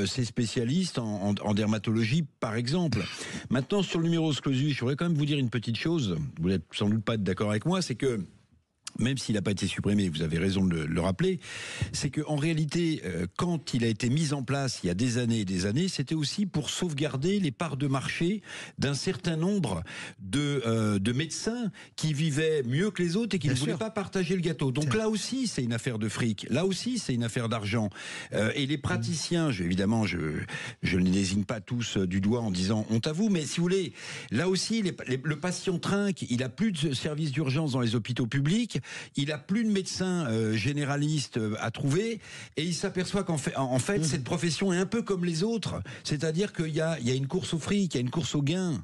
ces spécialistes en dermatologie, par exemple. Maintenant, sur le numerus clausus, je voudrais quand même vous dire une petite chose, vous n'êtes sans doute pas d'accord avec moi, c'est que même s'il n'a pas été supprimé, vous avez raison de le rappeler, c'est qu'en réalité, quand il a été mis en place il y a des années et des années, c'était aussi pour sauvegarder les parts de marché d'un certain nombre de médecins qui vivaient mieux que les autres et qui ne voulaient pas partager le gâteau. Donc là aussi, c'est une affaire de fric. Là aussi, c'est une affaire d'argent. Et les praticiens, évidemment, je ne les désigne pas tous du doigt en disant honte à vous, mais si vous voulez, là aussi, le patient trinque, il n'a plus de services d'urgence dans les hôpitaux publics, il n'a plus de médecins généralistes à trouver, et il s'aperçoit qu'en fait, cette profession est un peu comme les autres, c'est-à-dire qu'il y a une course au fric, il y a une course au gain.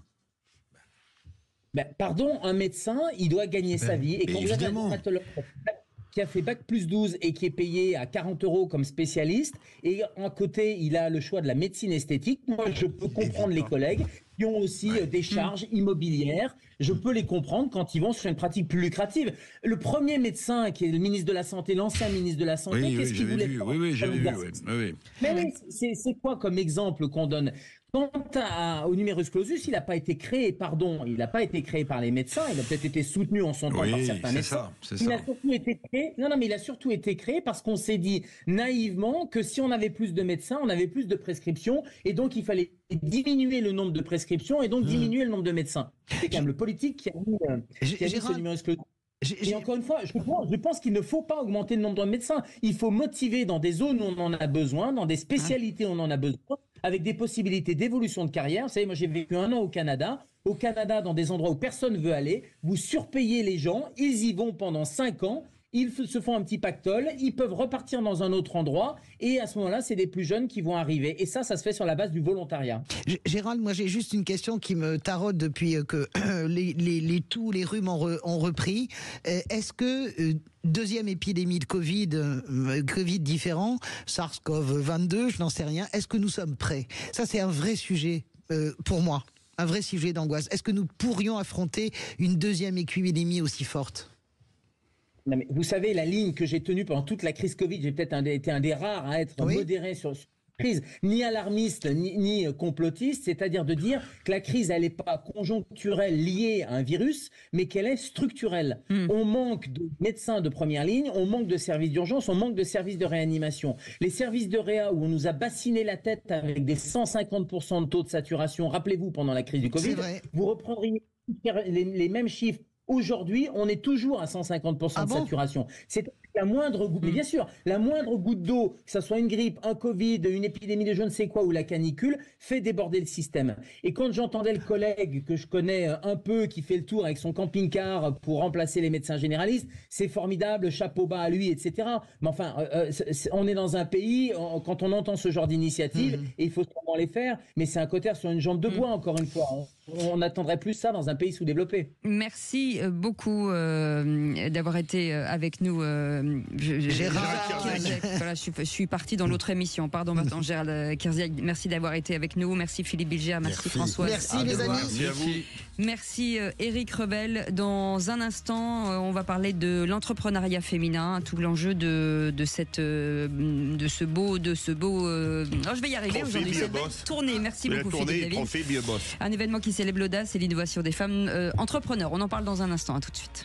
Ben, pardon, un médecin, il doit gagner sa vie, et quand vous avez un dermatologue qui a fait Bac plus 12 et qui est payé à 40 € comme spécialiste, et à côté, il a le choix de la médecine esthétique, moi je peux comprendre les collègues qui ont aussi des charges immobilières. Je peux les comprendre quand ils vont sur une pratique plus lucrative. Le premier médecin, qui est le ministre de la Santé, l'ancien ministre de la Santé, qu'est-ce qu'il voulait faire ? Oui, j'avais vu. Oui. Mais oui, c'est quoi comme exemple qu'on donne ? Quant au numerus clausus, il n'a pas été créé, il n'a pas été créé par les médecins, il a peut-être été soutenu en son temps par certains médecins. Il a surtout été créé, mais il a surtout été créé parce qu'on s'est dit naïvement que si on avait plus de médecins, on avait plus de prescriptions, et donc il fallait diminuer le nombre de prescriptions et donc diminuer le nombre de médecins. C'est quand même le politique qui a mis ce numerus clausus. Et encore une fois, je pense qu'il ne faut pas augmenter le nombre de médecins. Il faut motiver dans des zones où on en a besoin, dans des spécialités où on en a besoin, avec des possibilités d'évolution de carrière. Vous savez, moi j'ai vécu 1 an au Canada. Au Canada, dans des endroits où personne ne veut aller, vous surpayez les gens, ils y vont pendant 5 ans. Ils se font un petit pactole, ils peuvent repartir dans un autre endroit, et à ce moment-là, c'est des plus jeunes qui vont arriver. Et ça se fait sur la base du volontariat. Gérald, moi j'ai juste une question qui me taraude depuis que les rhumes ont repris. Est-ce que deuxième épidémie de Covid différent, SARS-CoV-22, je n'en sais rien, est-ce que nous sommes prêts ? Ça, c'est un vrai sujet pour moi, un vrai sujet d'angoisse. Est-ce que nous pourrions affronter une deuxième épidémie aussi forte ? Non, mais vous savez, la ligne que j'ai tenue pendant toute la crise Covid, j'ai peut-être été un des rares à être modéré sur la crise, ni alarmiste, ni complotiste, c'est-à-dire de dire que la crise, elle n'est pas conjoncturelle liée à un virus, mais qu'elle est structurelle. On manque de médecins de première ligne, on manque de services d'urgence, on manque de services de réanimation. Les services de réa où on nous a bassiné la tête avec des 150% de taux de saturation, rappelez-vous, pendant la crise du Covid, vous reprendriez les mêmes chiffres. Aujourd'hui, on est toujours à 150% de saturation. C'est la moindre goutte, mais bien sûr, la moindre goutte d'eau, que ça soit une grippe, un Covid, une épidémie de je ne sais quoi ou la canicule, fait déborder le système. Et quand j'entendais le collègue que je connais un peu, qui fait le tour avec son camping-car pour remplacer les médecins généralistes, c'est formidable, chapeau bas à lui, etc. Mais enfin, on est dans un pays, quand on entend ce genre d'initiative, et il faut sûrement les faire, mais c'est un cotère sur une jambe de bois, encore une fois. On n'attendrait plus ça dans un pays sous-développé. Merci beaucoup d'avoir été avec nous. Gérard Kierzek. Voilà, je suis parti dans l'autre émission. Pardon, maintenant, Gérald Kierzek. Merci d'avoir été avec nous. Merci Philippe Bilger. Merci Françoise. Merci les amis. Merci à vous. Merci Éric Revel. Dans un instant, on va parler de l'entrepreneuriat féminin, tout l'enjeu de ce beau. Je vais y arriver aujourd'hui. Cette belle tournée. Merci beaucoup Philippe David. Un événement qui célèbre l'audace et l'innovation des femmes entrepreneurs. On en parle dans un instant. À tout de suite.